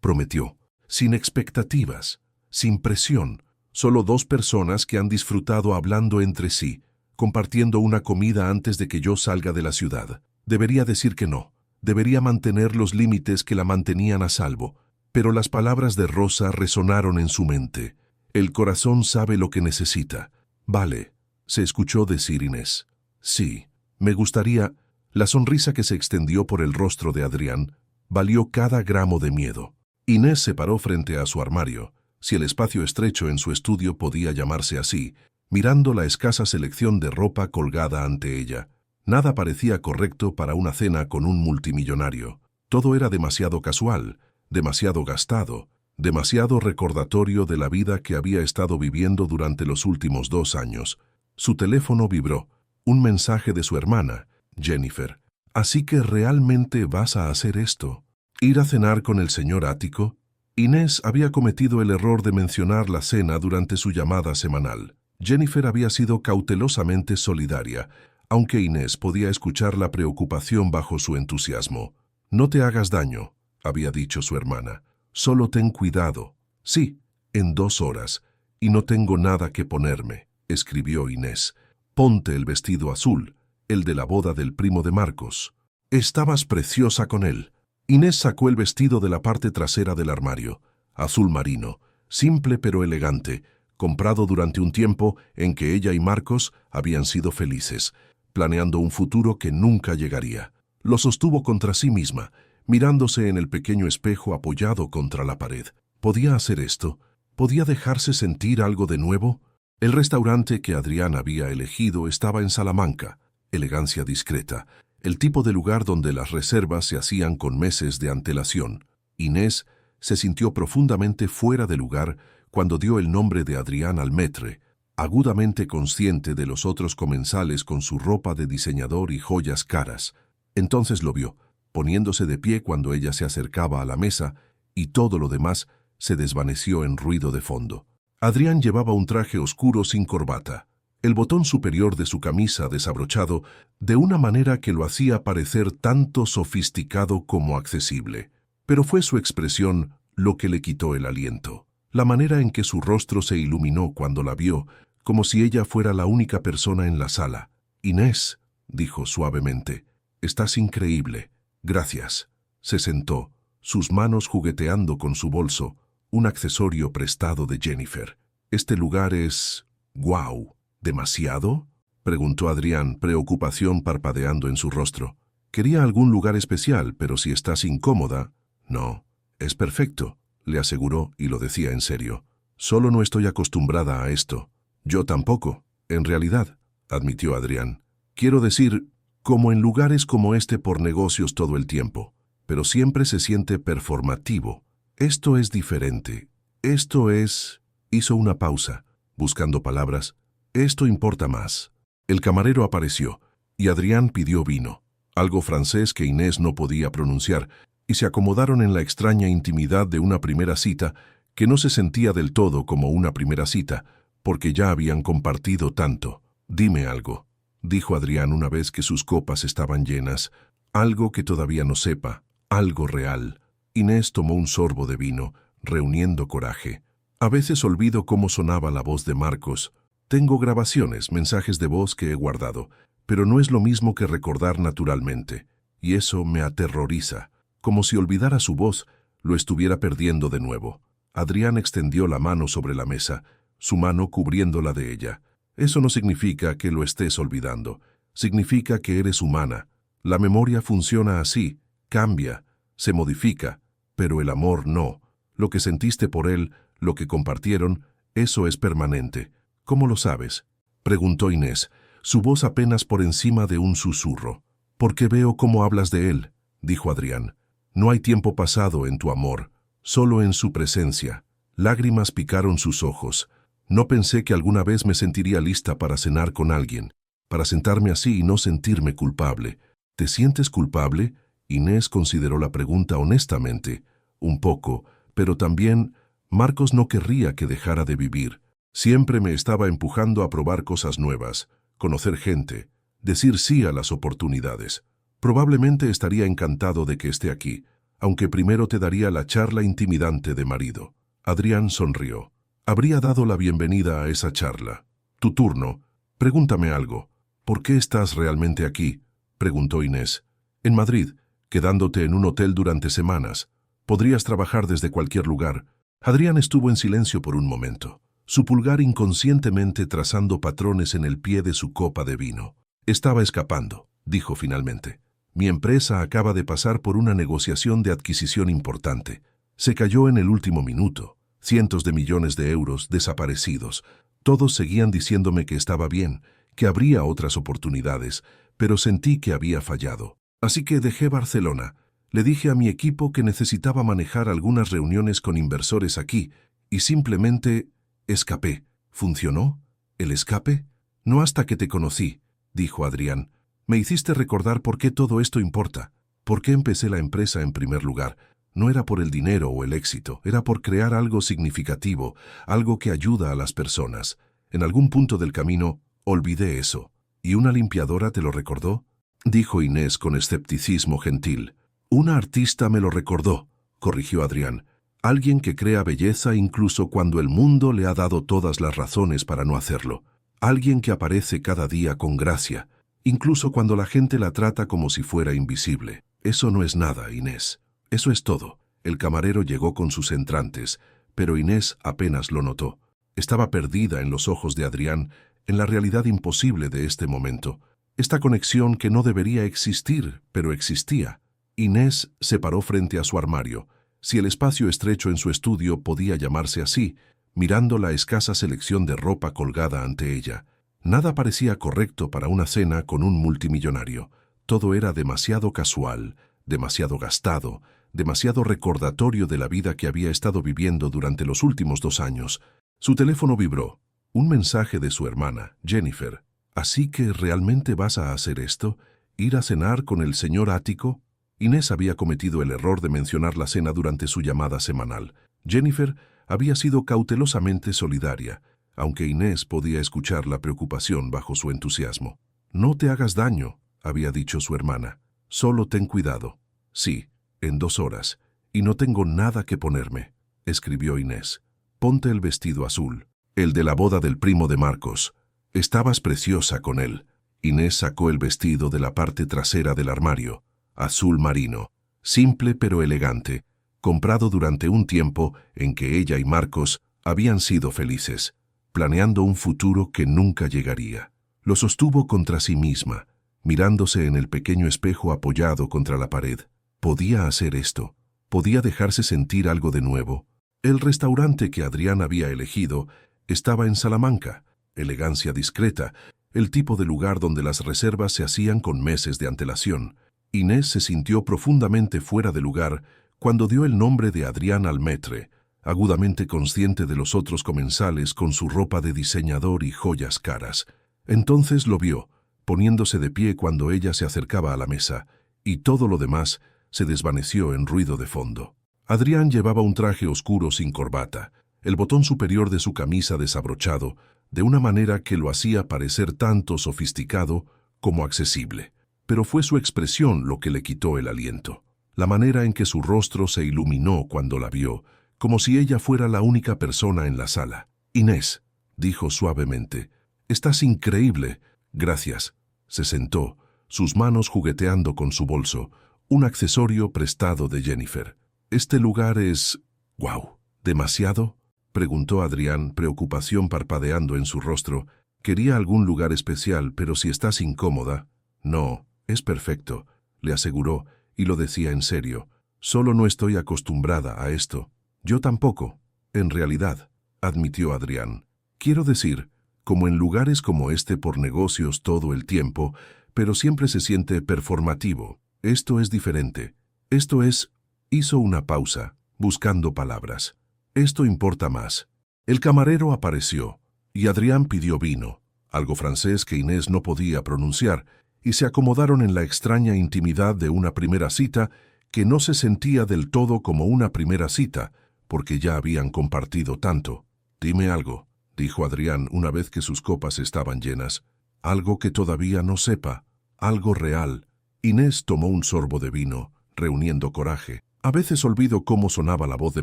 prometió. Sin expectativas, sin presión. Solo 2 personas que han disfrutado hablando entre sí, compartiendo una comida antes de que yo salga de la ciudad. Debería decir que no. Debería mantener los límites que la mantenían a salvo. Pero las palabras de Rosa resonaron en su mente. El corazón sabe lo que necesita. Vale, se escuchó decir Inés. Sí, me gustaría. La sonrisa que se extendió por el rostro de Adrián valió cada gramo de miedo. Inés se paró frente a su armario, si el espacio estrecho en su estudio podía llamarse así, mirando la escasa selección de ropa colgada ante ella. Nada parecía correcto para una cena con un multimillonario. Todo era demasiado casual, demasiado gastado, demasiado recordatorio de la vida que había estado viviendo durante los últimos 2 años. Su teléfono vibró. Un mensaje de su hermana, Jennifer. ¿Así que realmente vas a hacer esto? ¿Ir a cenar con el señor Ático? Inés había cometido el error de mencionar la cena durante su llamada semanal. Jennifer había sido cautelosamente solidaria, aunque Inés podía escuchar la preocupación bajo su entusiasmo. No te hagas daño, había dicho su hermana. Solo ten cuidado. Sí, en 2 horas. Y no tengo nada que ponerme, escribió Inés. Ponte el vestido azul, el de la boda del primo de Marcos. Estabas preciosa con él. Inés sacó el vestido de la parte trasera del armario, azul marino, simple pero elegante, comprado durante un tiempo en que ella y Marcos habían sido felices, planeando un futuro que nunca llegaría. Lo sostuvo contra sí misma, mirándose en el pequeño espejo apoyado contra la pared. ¿Podía hacer esto? ¿Podía dejarse sentir algo de nuevo? El restaurante que Adrián había elegido estaba en Salamanca. Elegancia discreta, el tipo de lugar donde las reservas se hacían con meses de antelación. Inés se sintió profundamente fuera de lugar cuando dio el nombre de Adrián al maître, agudamente consciente de los otros comensales con su ropa de diseñador y joyas caras. Entonces lo vio, poniéndose de pie cuando ella se acercaba a la mesa, y todo lo demás se desvaneció en ruido de fondo. Adrián llevaba un traje oscuro sin corbata, el botón superior de su camisa desabrochado de una manera que lo hacía parecer tanto sofisticado como accesible. Pero fue su expresión lo que le quitó el aliento. La manera en que su rostro se iluminó cuando la vio, como si ella fuera la única persona en la sala. «Inés», dijo suavemente, «estás increíble. Gracias». Se sentó, sus manos jugueteando con su bolso, un accesorio prestado de Jennifer. «Este lugar es... ¡guau! ¿Demasiado?», preguntó Adrián, preocupación parpadeando en su rostro. Quería algún lugar especial, pero si estás incómoda... No, es perfecto. le aseguró y lo decía en serio. Solo no estoy acostumbrada a esto. Yo tampoco, en realidad, admitió Adrián. Quiero decir, como en lugares como este por negocios todo el tiempo, pero siempre se siente performativo. Esto es diferente. Esto es... Hizo una pausa, buscando palabras. Esto importa más. El camarero apareció, y Adrián pidió vino, algo francés que Inés no podía pronunciar, y se acomodaron en la extraña intimidad de una primera cita que no se sentía del todo como una primera cita, porque ya habían compartido tanto. Dime algo, dijo Adrián una vez que sus copas estaban llenas. Algo que todavía no sepa, algo real. Inés tomó un sorbo de vino, reuniendo coraje. A veces olvido cómo sonaba la voz de Marcos. Tengo grabaciones, mensajes de voz que he guardado, pero no es lo mismo que recordar naturalmente, y eso me aterroriza. Como si olvidara su voz, lo estuviera perdiendo de nuevo. Adrián extendió la mano sobre la mesa, su mano cubriéndola de ella. Eso no significa que lo estés olvidando. Significa que eres humana. La memoria funciona así, cambia, se modifica, pero el amor no. Lo que sentiste por él, lo que compartieron, eso es permanente. ¿Cómo lo sabes?, preguntó Inés, su voz apenas por encima de un susurro. Porque veo cómo hablas de él, dijo Adrián. No hay tiempo pasado en tu amor, solo en su presencia. Lágrimas picaron sus ojos. No pensé que alguna vez me sentiría lista para cenar con alguien, para sentarme así y no sentirme culpable. ¿Te sientes culpable? Inés consideró la pregunta honestamente. Un poco, pero también Marcos no querría que dejara de vivir. Siempre me estaba empujando a probar cosas nuevas, conocer gente, decir sí a las oportunidades. Probablemente estaría encantado de que esté aquí, aunque primero te daría la charla intimidante de marido. Adrián sonrió. Habría dado la bienvenida a esa charla. Tu turno. Pregúntame algo. ¿Por qué estás realmente aquí?, preguntó Inés. En Madrid, quedándote en un hotel durante semanas. Podrías trabajar desde cualquier lugar. Adrián estuvo en silencio por un momento, su pulgar inconscientemente trazando patrones en el pie de su copa de vino. Estaba escapando, dijo finalmente. Mi empresa acaba de pasar por una negociación de adquisición importante. Se cayó en el último minuto. Cientos de millones de euros desaparecidos. Todos seguían diciéndome que estaba bien, que habría otras oportunidades, pero sentí que había fallado. Así que dejé Barcelona. Le dije a mi equipo que necesitaba manejar algunas reuniones con inversores aquí, y simplemente escapé. ¿Funcionó? ¿El escape? No hasta que te conocí, dijo Adrián. Me hiciste recordar por qué todo esto importa, por qué empecé la empresa en primer lugar. No era por el dinero o el éxito, era por crear algo significativo, algo que ayuda a las personas. En algún punto del camino, olvidé eso. ¿Y una limpiadora te lo recordó?, dijo Inés con escepticismo gentil. Una artista me lo recordó, corrigió Adrián. Alguien que crea belleza incluso cuando el mundo le ha dado todas las razones para no hacerlo. Alguien que aparece cada día con gracia, incluso cuando la gente la trata como si fuera invisible. Eso no es nada, Inés. Eso es todo. El camarero llegó con sus entrantes, pero Inés apenas lo notó. Estaba perdida en los ojos de Adrián, en la realidad imposible de este momento. Esta conexión que no debería existir, pero existía. Inés se paró frente a su armario, si el espacio estrecho en su estudio podía llamarse así, mirando la escasa selección de ropa colgada ante ella. Nada parecía correcto para una cena con un multimillonario. Todo era demasiado casual, demasiado gastado, demasiado recordatorio de la vida que había estado viviendo durante los últimos 2 años. Su teléfono vibró. Un mensaje de su hermana, Jennifer. ¿Así que realmente vas a hacer esto? ¿Ir a cenar con el señor Ático? Inés había cometido el error de mencionar la cena durante su llamada semanal. Jennifer había sido cautelosamente solidaria, aunque Inés podía escuchar la preocupación bajo su entusiasmo. No te hagas daño, había dicho su hermana. Solo ten cuidado. Sí, en 2 horas. Y no tengo nada que ponerme, escribió Inés. Ponte el vestido azul, el de la boda del primo de Marcos. Estabas preciosa con él. Inés sacó el vestido de la parte trasera del armario, azul marino, simple pero elegante, comprado durante un tiempo en que ella y Marcos habían sido felices, planeando un futuro que nunca llegaría. Lo sostuvo contra sí misma, mirándose en el pequeño espejo apoyado contra la pared. Podía hacer esto, podía dejarse sentir algo de nuevo, El restaurante que Adrián había elegido estaba en Salamanca, elegancia discreta, el tipo de lugar donde las reservas se hacían con meses de antelación. Inés se sintió profundamente fuera de lugar cuando dio el nombre de Adrián al maître, agudamente consciente de los otros comensales con su ropa de diseñador y joyas caras. Entonces lo vio, poniéndose de pie cuando ella se acercaba a la mesa, y todo lo demás se desvaneció en ruido de fondo. Adrián llevaba un traje oscuro sin corbata, el botón superior de su camisa desabrochado, de una manera que lo hacía parecer tanto sofisticado como accesible. Pero fue su expresión lo que le quitó el aliento, la manera en que su rostro se iluminó cuando la vio, como si ella fuera la única persona en la sala. «Inés», dijo suavemente, «estás increíble». «Gracias». Se sentó, sus manos jugueteando con su bolso, un accesorio prestado de Jennifer. «Este lugar es... ¡Guau! ¿Demasiado?», preguntó Adrián, preocupación parpadeando en su rostro. Quería algún lugar especial, pero si estás incómoda... «No, es perfecto», le aseguró, y lo decía en serio. «Solo no estoy acostumbrada a esto». «Yo tampoco, en realidad», admitió Adrián. «Quiero decir, como en lugares como este por negocios todo el tiempo, pero siempre se siente performativo. Esto es diferente. Esto es...». Hizo una pausa, buscando palabras. «Esto importa más». El camarero apareció, y Adrián pidió vino, algo francés que Inés no podía pronunciar, y se acomodaron en la extraña intimidad de una primera cita que no se sentía del todo como una primera cita, porque ya habían compartido tanto. «Dime algo», dijo Adrián una vez que sus copas estaban llenas. «Algo que todavía no sepa, algo real». Inés tomó un sorbo de vino, reuniendo coraje. «A veces olvido cómo sonaba la voz de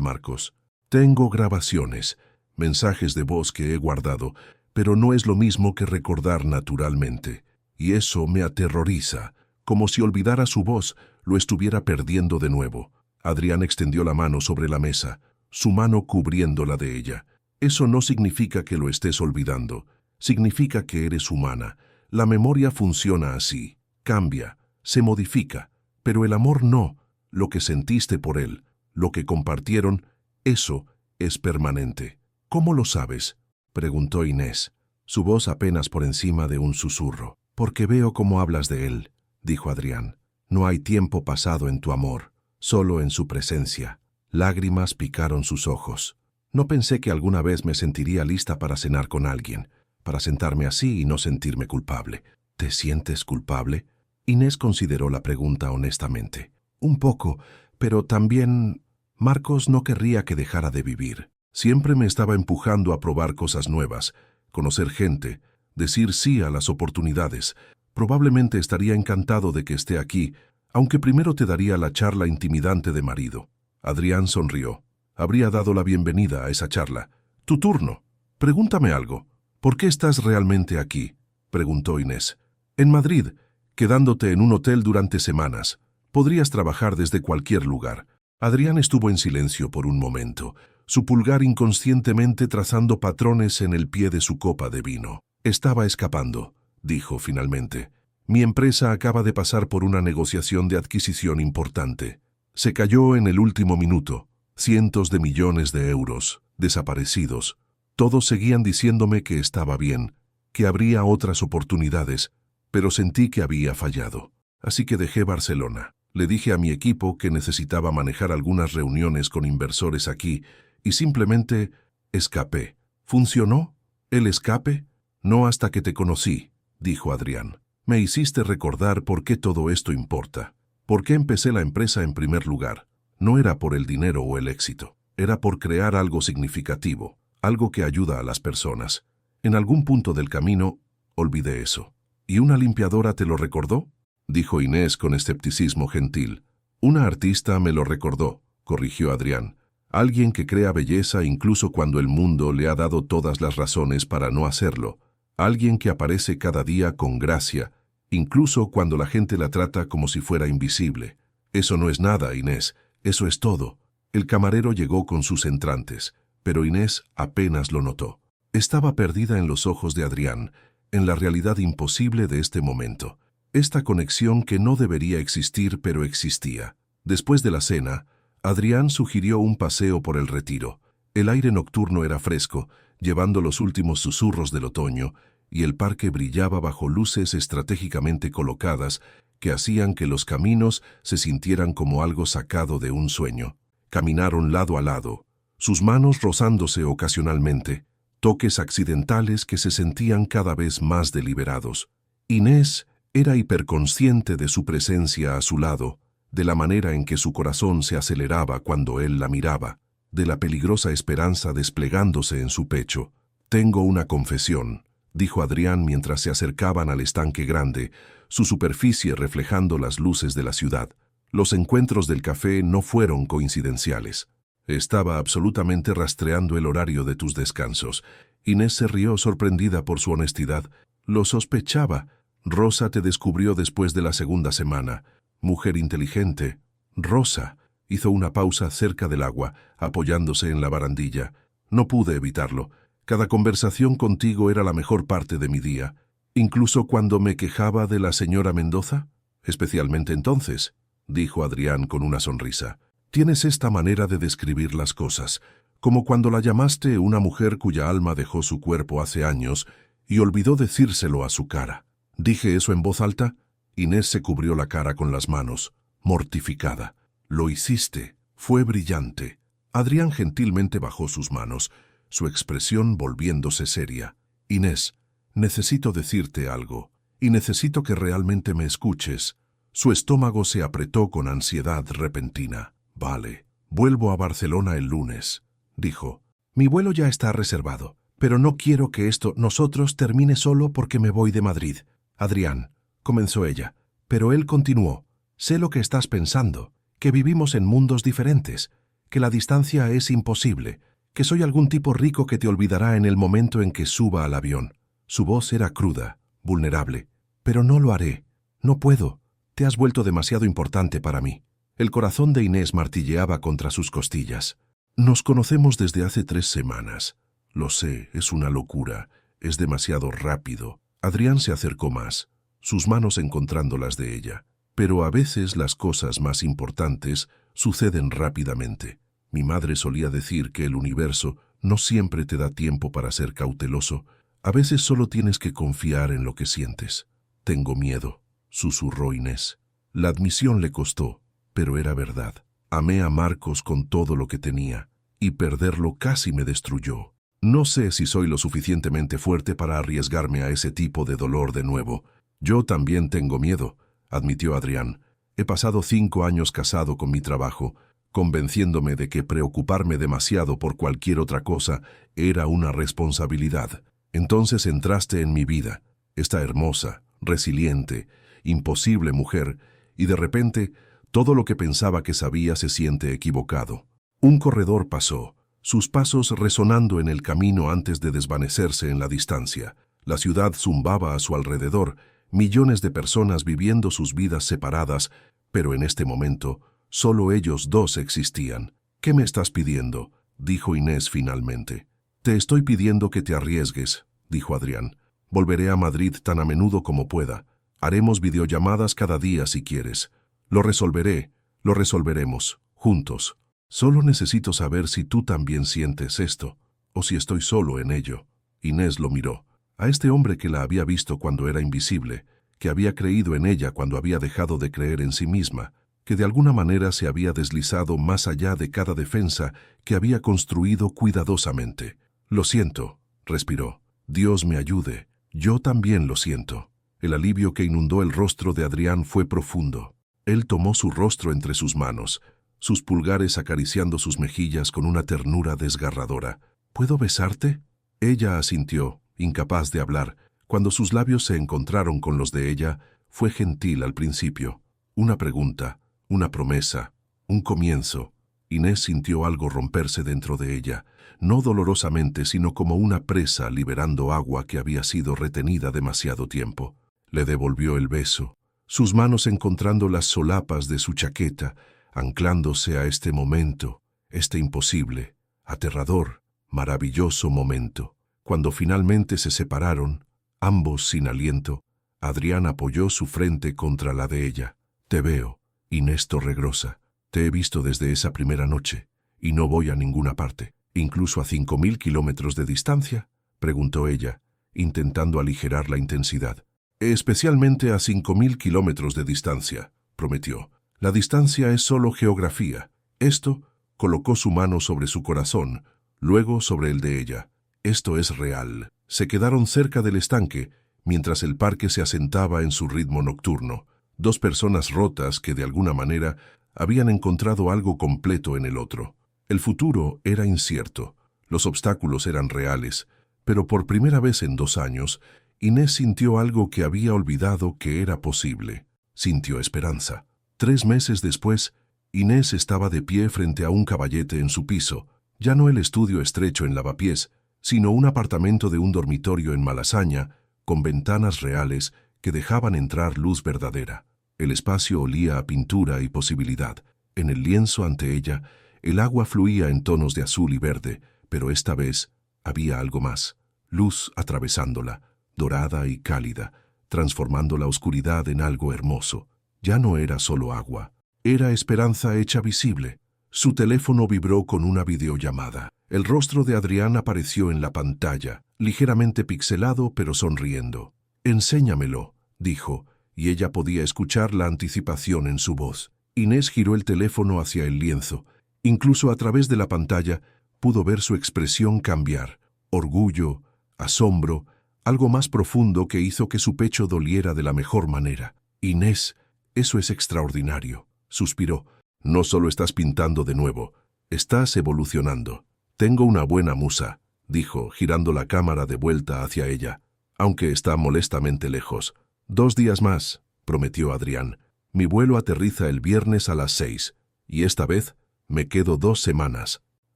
Marcos. Tengo grabaciones, mensajes de voz que he guardado, pero no es lo mismo que recordar naturalmente. Y eso me aterroriza, como si olvidara su voz, lo estuviera perdiendo de nuevo». Adrián extendió la mano sobre la mesa, su mano cubriendo la de ella. «Eso no significa que lo estés olvidando. Significa que eres humana. La memoria funciona así. Cambia, se modifica. Pero el amor no. Lo que sentiste por él, lo que compartieron, eso es permanente». «¿Cómo lo sabes?», preguntó Inés, su voz apenas por encima de un susurro. «Porque veo cómo hablas de él», dijo Adrián. «No hay tiempo pasado en tu amor, solo en su presencia». Lágrimas picaron sus ojos. «No pensé que alguna vez me sentiría lista para cenar con alguien, para sentarme así y no sentirme culpable». «¿Te sientes culpable?». Inés consideró la pregunta honestamente. «Un poco, pero también... Marcos no querría que dejara de vivir. Siempre me estaba empujando a probar cosas nuevas, conocer gente, decir sí a las oportunidades. Probablemente estaría encantado de que esté aquí, aunque primero te daría la charla intimidante de marido». Adrián sonrió. Habría dado la bienvenida a esa charla. «Tu turno. Pregúntame algo. ¿Por qué estás realmente aquí?», preguntó Inés. «En Madrid, quedándote en un hotel durante semanas. Podrías trabajar desde cualquier lugar». Adrián estuvo en silencio por un momento, su pulgar inconscientemente trazando patrones en el pie de su copa de vino. «Estaba escapando», dijo finalmente. «Mi empresa acaba de pasar por una negociación de adquisición importante. Se cayó en el último minuto. Cientos de millones de euros, desaparecidos. Todos seguían diciéndome que estaba bien, que habría otras oportunidades, pero sentí que había fallado. Así que dejé Barcelona. Le dije a mi equipo que necesitaba manejar algunas reuniones con inversores aquí y simplemente escapé». «¿Funcionó? ¿El escape?». «No hasta que te conocí», dijo Adrián. «Me hiciste recordar por qué todo esto importa. ¿Por qué empecé la empresa en primer lugar? No era por el dinero o el éxito. Era por crear algo significativo, algo que ayuda a las personas. En algún punto del camino, olvidé eso». «¿Y una limpiadora te lo recordó?», dijo Inés con escepticismo gentil. «Una artista me lo recordó», corrigió Adrián. «Alguien que crea belleza incluso cuando el mundo le ha dado todas las razones para no hacerlo. Alguien que aparece cada día con gracia, incluso cuando la gente la trata como si fuera invisible. Eso no es nada, Inés, eso es todo». El camarero llegó con sus entrantes, pero Inés apenas lo notó. Estaba perdida en los ojos de Adrián, en la realidad imposible de este momento. Esta conexión que no debería existir, pero existía. Después de la cena, Adrián sugirió un paseo por el Retiro. El aire nocturno era fresco, llevando los últimos susurros del otoño, y el parque brillaba bajo luces estratégicamente colocadas que hacían que los caminos se sintieran como algo sacado de un sueño. Caminaron lado a lado, sus manos rozándose ocasionalmente, toques accidentales que se sentían cada vez más deliberados. Inés era hiperconsciente de su presencia a su lado, de la manera en que su corazón se aceleraba cuando él la miraba, de la peligrosa esperanza desplegándose en su pecho. «Tengo una confesión», dijo Adrián mientras se acercaban al estanque grande, su superficie reflejando las luces de la ciudad. Los encuentros del café no fueron coincidenciales. Estaba absolutamente rastreando el horario de tus descansos. Inés se rió sorprendida por su honestidad. Lo sospechaba. Rosa te descubrió después de la segunda semana. Mujer inteligente. Rosa hizo una pausa cerca del agua, apoyándose en la barandilla. No pude evitarlo. Cada conversación contigo era la mejor parte de mi día. Incluso cuando me quejaba de la señora Mendoza. Especialmente entonces, dijo Adrián con una sonrisa. Tienes esta manera de describir las cosas, como cuando la llamaste una mujer cuya alma dejó su cuerpo hace años y olvidó decírselo a su cara. ¿Dije eso en voz alta? Inés se cubrió la cara con las manos, mortificada. Lo hiciste. Fue brillante. Adrián gentilmente bajó sus manos, su expresión volviéndose seria. Inés, necesito decirte algo, y necesito que realmente me escuches. Su estómago se apretó con ansiedad repentina. Vale, vuelvo a Barcelona el lunes, dijo. Mi vuelo ya está reservado, pero no quiero que nosotros termine solo porque me voy de Madrid. Adrián, comenzó ella, pero él continuó. Sé lo que estás pensando, que vivimos en mundos diferentes, que la distancia es imposible, que soy algún tipo rico que te olvidará en el momento en que suba al avión. Su voz era cruda, vulnerable. Pero no lo haré. No puedo. Te has vuelto demasiado importante para mí. El corazón de Inés martilleaba contra sus costillas. Nos conocemos desde hace 3 semanas. Lo sé, es una locura. Es demasiado rápido. Adrián se acercó más, sus manos encontrando las de ella. Pero a veces las cosas más importantes suceden rápidamente. Mi madre solía decir que el universo no siempre te da tiempo para ser cauteloso. A veces solo tienes que confiar en lo que sientes. Tengo miedo, susurró Inés. La admisión le costó, pero era verdad. Amé a Marcos con todo lo que tenía, y perderlo casi me destruyó. No sé si soy lo suficientemente fuerte para arriesgarme a ese tipo de dolor de nuevo. Yo también tengo miedo, admitió Adrián. He pasado 5 años casado con mi trabajo, convenciéndome de que preocuparme demasiado por cualquier otra cosa era una responsabilidad. Entonces entraste en mi vida, esta hermosa, resiliente, imposible mujer, y de repente todo lo que pensaba que sabía se siente equivocado. Un corredor pasó, sus pasos resonando en el camino antes de desvanecerse en la distancia. La ciudad zumbaba a su alrededor, millones de personas viviendo sus vidas separadas, pero en este momento solo ellos dos existían. ¿Qué me estás pidiendo?, dijo Inés finalmente. Te estoy pidiendo que te arriesgues, dijo Adrián. Volveré a Madrid tan a menudo como pueda. Haremos videollamadas cada día si quieres. Lo resolveré, lo resolveremos, juntos. Solo necesito saber si tú también sientes esto, o si estoy solo en ello. Inés lo miró. A este hombre que la había visto cuando era invisible, que había creído en ella cuando había dejado de creer en sí misma, que de alguna manera se había deslizado más allá de cada defensa que había construido cuidadosamente. Lo siento, respiró. Dios me ayude. Yo también lo siento. El alivio que inundó el rostro de Adrián fue profundo. Él tomó su rostro entre sus manos, sus pulgares acariciando sus mejillas con una ternura desgarradora. ¿Puedo besarte? Ella asintió, incapaz de hablar. Cuando sus labios se encontraron con los de ella, fue gentil al principio. Una pregunta, una promesa, un comienzo. Inés sintió algo romperse dentro de ella, no dolorosamente, sino como una presa liberando agua que había sido retenida demasiado tiempo. Le devolvió el beso, sus manos encontrando las solapas de su chaqueta, anclándose a este momento, este imposible, aterrador, maravilloso momento. Cuando finalmente se separaron, ambos sin aliento, Adrián apoyó su frente contra la de ella. Te veo, Inés Torregrosa. Te he visto desde esa primera noche, y no voy a ninguna parte. ¿Incluso a 5.000 kilómetros de distancia?, preguntó ella, intentando aligerar la intensidad. Especialmente a 5.000 kilómetros de distancia, prometió. La distancia es solo geografía. Esto colocó su mano sobre su corazón, luego sobre el de ella. Esto es real. Se quedaron cerca del estanque, mientras el parque se asentaba en su ritmo nocturno. Dos personas rotas que de alguna manera habían encontrado algo completo en el otro. El futuro era incierto, los obstáculos eran reales, pero por primera vez en 2 años, Inés sintió algo que había olvidado que era posible. Sintió esperanza. 3 meses después, Inés estaba de pie frente a un caballete en su piso, ya no el estudio estrecho en Lavapiés, sino un apartamento de un dormitorio en Malasaña, con ventanas reales que dejaban entrar luz verdadera. El espacio olía a pintura y posibilidad. En el lienzo ante ella, el agua fluía en tonos de azul y verde, pero esta vez había algo más. Luz atravesándola, dorada y cálida, transformando la oscuridad en algo hermoso. Ya no era solo agua, era esperanza hecha visible. Su teléfono vibró con una videollamada. El rostro de Adrián apareció en la pantalla, ligeramente pixelado pero sonriendo. «Enséñamelo», dijo, y ella podía escuchar la anticipación en su voz. Inés giró el teléfono hacia el lienzo. Incluso a través de la pantalla pudo ver su expresión cambiar. Orgullo, asombro, algo más profundo que hizo que su pecho doliera de la mejor manera. «Inés, eso es extraordinario», suspiró. «No solo estás pintando de nuevo, estás evolucionando». «Tengo una buena musa», dijo, girando la cámara de vuelta hacia ella, aunque está molestamente lejos. 2 días más, prometió Adrián. Mi vuelo aterriza el viernes a las 6, y esta vez me quedo 2 semanas.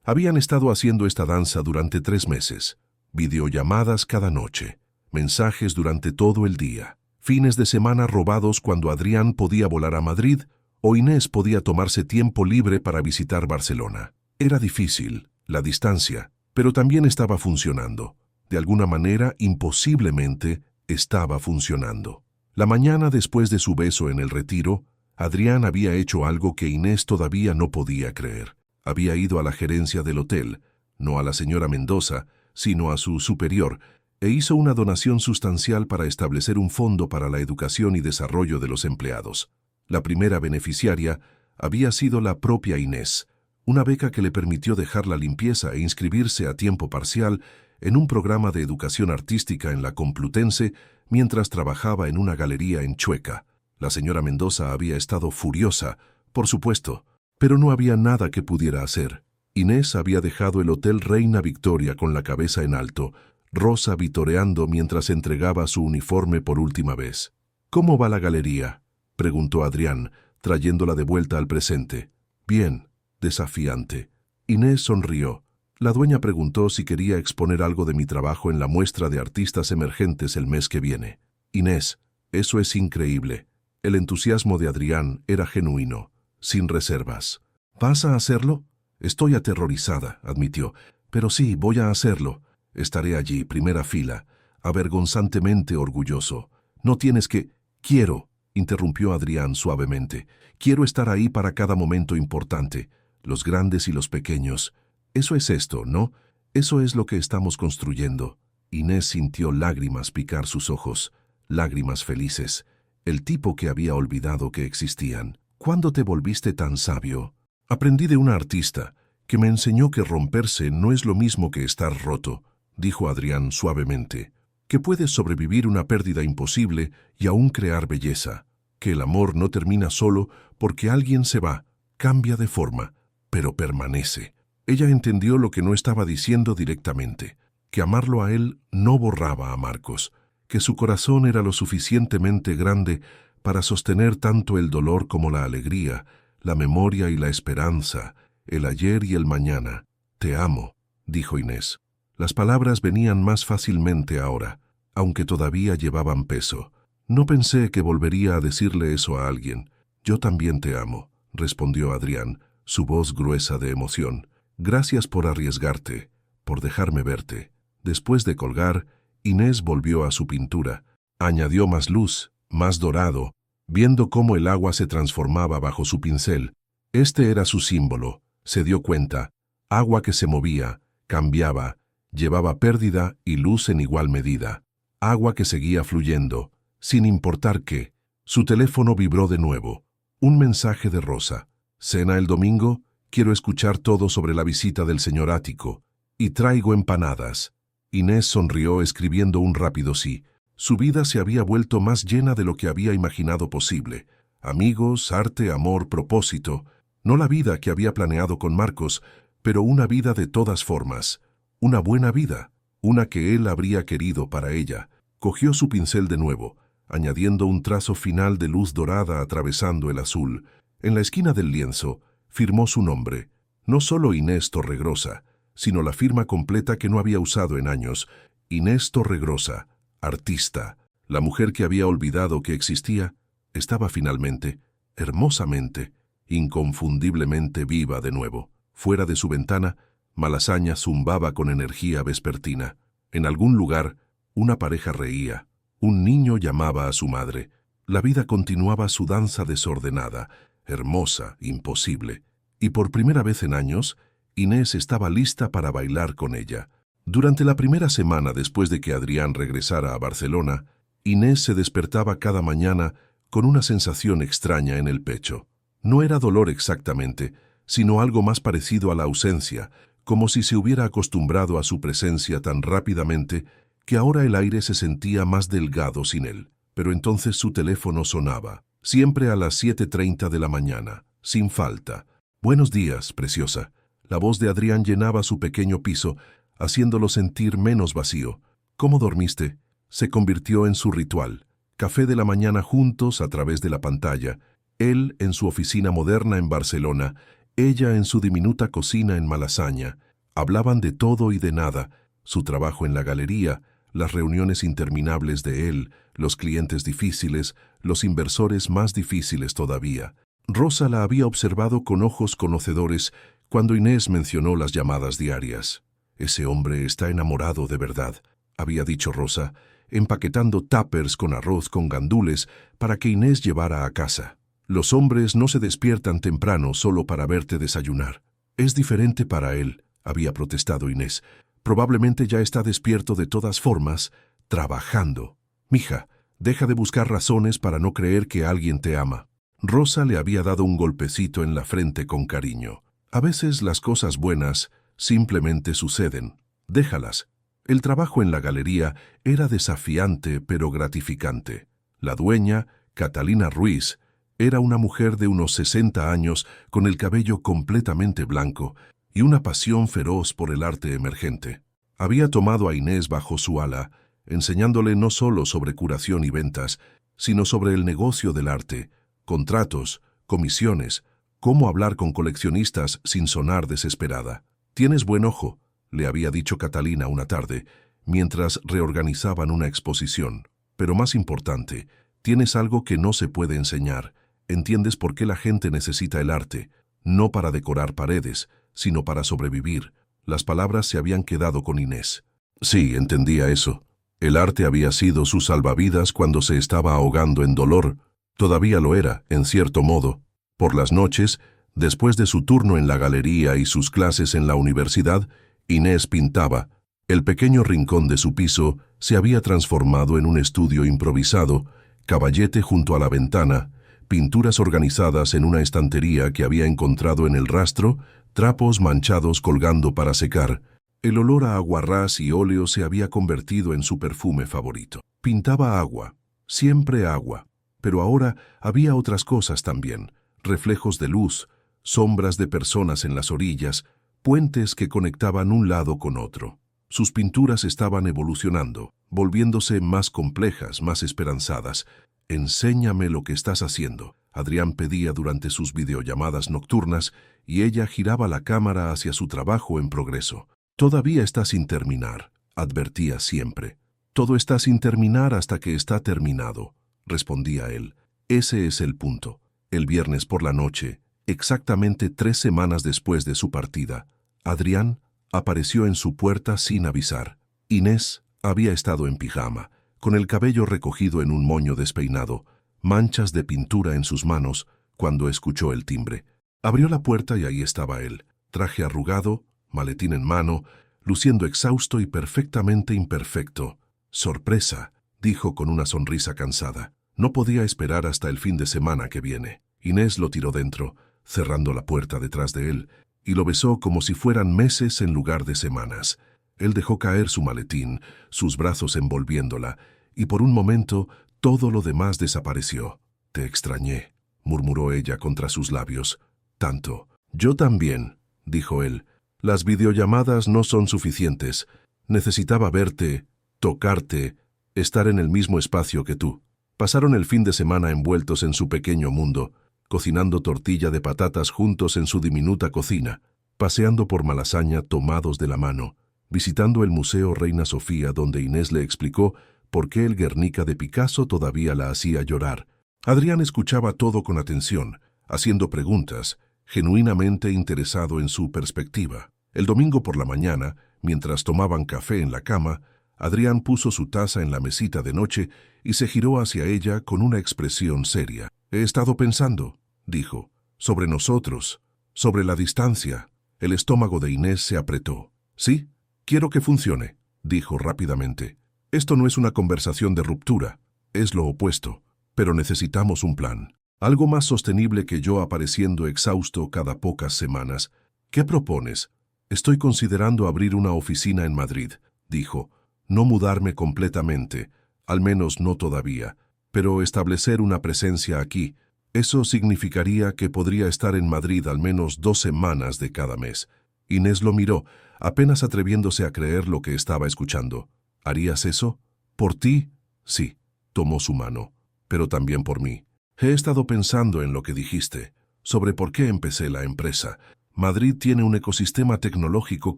Habían estado haciendo esta danza durante 3 meses, videollamadas cada noche, mensajes durante todo el día, fines de semana robados cuando Adrián podía volar a Madrid o Inés podía tomarse tiempo libre para visitar Barcelona. Era difícil, la distancia, pero también estaba funcionando. De alguna manera, imposiblemente, estaba funcionando. La mañana después de su beso en el retiro, Adrián había hecho algo que Inés todavía no podía creer. Había ido a la gerencia del hotel, no a la señora Mendoza, sino a su superior, e hizo una donación sustancial para establecer un fondo para la educación y desarrollo de los empleados. La primera beneficiaria había sido la propia Inés, una beca que le permitió dejar la limpieza e inscribirse a tiempo parcial en un programa de educación artística en la Complutense mientras trabajaba en una galería en Chueca. La señora Mendoza había estado furiosa, por supuesto, pero no había nada que pudiera hacer. Inés había dejado el Hotel Reina Victoria con la cabeza en alto, Rosa vitoreando mientras entregaba su uniforme por última vez. «¿Cómo va la galería?», preguntó Adrián, trayéndola de vuelta al presente. «Bien», desafiante. Inés sonrió. La dueña preguntó si quería exponer algo de mi trabajo en la muestra de artistas emergentes el mes que viene. «Inés, eso es increíble». El entusiasmo de Adrián era genuino, sin reservas. «¿Vas a hacerlo?» «Estoy aterrorizada», admitió. «Pero sí, voy a hacerlo. Estaré allí, primera fila, avergonzantemente orgulloso. No tienes que...» «Quiero», interrumpió Adrián suavemente. «Quiero estar ahí para cada momento importante, los grandes y los pequeños. Eso es esto, ¿no? Eso es lo que estamos construyendo». Inés sintió lágrimas picar sus ojos, lágrimas felices. El tipo que había olvidado que existían. «¿Cuándo te volviste tan sabio?» «Aprendí de una artista que me enseñó que romperse no es lo mismo que estar roto», dijo Adrián suavemente. «Que puedes sobrevivir una pérdida imposible y aún crear belleza. Que el amor no termina solo porque alguien se va, cambia de forma, pero permanece». Ella entendió lo que no estaba diciendo directamente, que amarlo a él no borraba a Marcos, que su corazón era lo suficientemente grande para sostener tanto el dolor como la alegría, la memoria y la esperanza, el ayer y el mañana. «Te amo», dijo Inés. Las palabras venían más fácilmente ahora, aunque todavía llevaban peso. «No pensé que volvería a decirle eso a alguien». «Yo también te amo», respondió Adrián, su voz gruesa de emoción. «Gracias por arriesgarte, por dejarme verte». Después de colgar, Inés volvió a su pintura. Añadió más luz, más dorado, viendo cómo el agua se transformaba bajo su pincel. Este era su símbolo, se dio cuenta, agua que se movía, cambiaba, llevaba pérdida y luz en igual medida. Agua que seguía fluyendo, sin importar qué. Su teléfono vibró de nuevo. Un mensaje de Rosa. ¿Cena el domingo? Quiero escuchar todo sobre la visita del señor Ático. Y traigo empanadas. Inés sonrió escribiendo un rápido sí. Su vida se había vuelto más llena de lo que había imaginado posible. Amigos, arte, amor, propósito. No la vida que había planeado con Marcos, pero una vida de todas formas. Una buena vida. Una que él habría querido para ella. Cogió su pincel de nuevo, añadiendo un trazo final de luz dorada atravesando el azul. En la esquina del lienzo, firmó su nombre. No solo Inés Torregrosa, sino la firma completa que no había usado en años. Inés Torregrosa, artista. La mujer que había olvidado que existía, estaba finalmente, hermosamente, inconfundiblemente viva de nuevo. Fuera de su ventana, Malasaña zumbaba con energía vespertina. En algún lugar, una pareja reía. Un niño llamaba a su madre. La vida continuaba su danza desordenada, hermosa, imposible. Y por primera vez en años, Inés estaba lista para bailar con ella. Durante la primera semana después de que Adrián regresara a Barcelona, Inés se despertaba cada mañana con una sensación extraña en el pecho. No era dolor exactamente, sino algo más parecido a la ausencia, como si se hubiera acostumbrado a su presencia tan rápidamente que ahora el aire se sentía más delgado sin él. Pero entonces su teléfono sonaba, siempre a las 7:30 de la mañana, sin falta. «Buenos días, preciosa». La voz de Adrián llenaba su pequeño piso, haciéndolo sentir menos vacío. «¿Cómo dormiste?». Se convirtió en su ritual. Café de la mañana juntos a través de la pantalla. Él en su oficina moderna en Barcelona, ella en su diminuta cocina en Malasaña. Hablaban de todo y de nada, su trabajo en la galería, las reuniones interminables de él, los clientes difíciles, los inversores más difíciles todavía. Rosa la había observado con ojos conocedores cuando Inés mencionó las llamadas diarias. «Ese hombre está enamorado de verdad», había dicho Rosa, empaquetando tuppers con arroz con gandules para que Inés llevara a casa. «Los hombres no se despiertan temprano solo para verte desayunar». «Es diferente para él», había protestado Inés. «Probablemente ya está despierto de todas formas, trabajando. Mija, deja de buscar razones para no creer que alguien te ama». Rosa le había dado un golpecito en la frente con cariño. «A veces las cosas buenas simplemente suceden. Déjalas». El trabajo en la galería era desafiante pero gratificante. La dueña, Catalina Ruiz, era una mujer de unos 60 años con el cabello completamente blanco y una pasión feroz por el arte emergente. Había tomado a Inés bajo su ala, enseñándole no solo sobre curación y ventas, sino sobre el negocio del arte, contratos, comisiones, cómo hablar con coleccionistas sin sonar desesperada. «Tienes buen ojo», le había dicho Catalina una tarde, mientras reorganizaban una exposición. «Pero más importante, tienes algo que no se puede enseñar. Entiendes por qué la gente necesita el arte, no para decorar paredes, sino para sobrevivir». Las palabras se habían quedado con Inés. Sí, entendía eso. El arte había sido su salvavidas cuando se estaba ahogando en dolor. Todavía lo era, en cierto modo. Por las noches, después de su turno en la galería y sus clases en la universidad, Inés pintaba. El pequeño rincón de su piso se había transformado en un estudio improvisado, caballete junto a la ventana, pinturas organizadas en una estantería que había encontrado en el rastro, trapos manchados colgando para secar. El olor a aguarrás y óleo se había convertido en su perfume favorito. Pintaba agua, siempre agua, pero ahora había otras cosas también, reflejos de luz, sombras de personas en las orillas, puentes que conectaban un lado con otro. Sus pinturas estaban evolucionando, volviéndose más complejas, más esperanzadas. «Enséñame lo que estás haciendo», Adrián pedía durante sus videollamadas nocturnas, y ella giraba la cámara hacia su trabajo en progreso. «Todavía está sin terminar», advertía siempre. «Todo está sin terminar hasta que está terminado», respondía él. «Ese es el punto». El viernes por la noche, exactamente 3 semanas después de su partida, Adrián apareció en su puerta sin avisar. Inés había estado en pijama, con el cabello recogido en un moño despeinado, manchas de pintura en sus manos, cuando escuchó el timbre. Abrió la puerta y ahí estaba él, traje arrugado, maletín en mano, luciendo exhausto y perfectamente imperfecto. «Sorpresa», dijo con una sonrisa cansada. No podía esperar hasta el fin de semana que viene. Inés lo tiró dentro, cerrando la puerta detrás de él, y lo besó como si fueran meses en lugar de semanas. Él dejó caer su maletín, sus brazos envolviéndola, y por un momento todo lo demás desapareció. «Te extrañé», murmuró ella contra sus labios. «Tanto». «Yo también», dijo él. «Las videollamadas no son suficientes. Necesitaba verte, tocarte, estar en el mismo espacio que tú». Pasaron el fin de semana envueltos en su pequeño mundo, cocinando tortilla de patatas juntos en su diminuta cocina, paseando por Malasaña tomados de la mano, visitando el Museo Reina Sofía donde Inés le explicó por qué el Guernica de Picasso todavía la hacía llorar. Adrián escuchaba todo con atención, haciendo preguntas, genuinamente interesado en su perspectiva. El domingo por la mañana, mientras tomaban café en la cama, Adrián puso su taza en la mesita de noche y se giró hacia ella con una expresión seria. «He estado pensando», dijo, «sobre nosotros, sobre la distancia». El estómago de Inés se apretó. «Sí, quiero que funcione», dijo rápidamente. «Esto no es una conversación de ruptura, es lo opuesto, pero necesitamos un plan. Algo más sostenible que yo apareciendo exhausto cada pocas semanas. ¿Qué propones?» «Estoy considerando abrir una oficina en Madrid», dijo. «No mudarme completamente, al menos no todavía, pero establecer una presencia aquí. Eso significaría que podría estar en Madrid al menos 2 semanas de cada mes». Inés lo miró, apenas atreviéndose a creer lo que estaba escuchando. «¿Harías eso? ¿Por ti?» «Sí», tomó su mano, «pero también por mí. He estado pensando en lo que dijiste, sobre por qué empecé la empresa. Madrid tiene un ecosistema tecnológico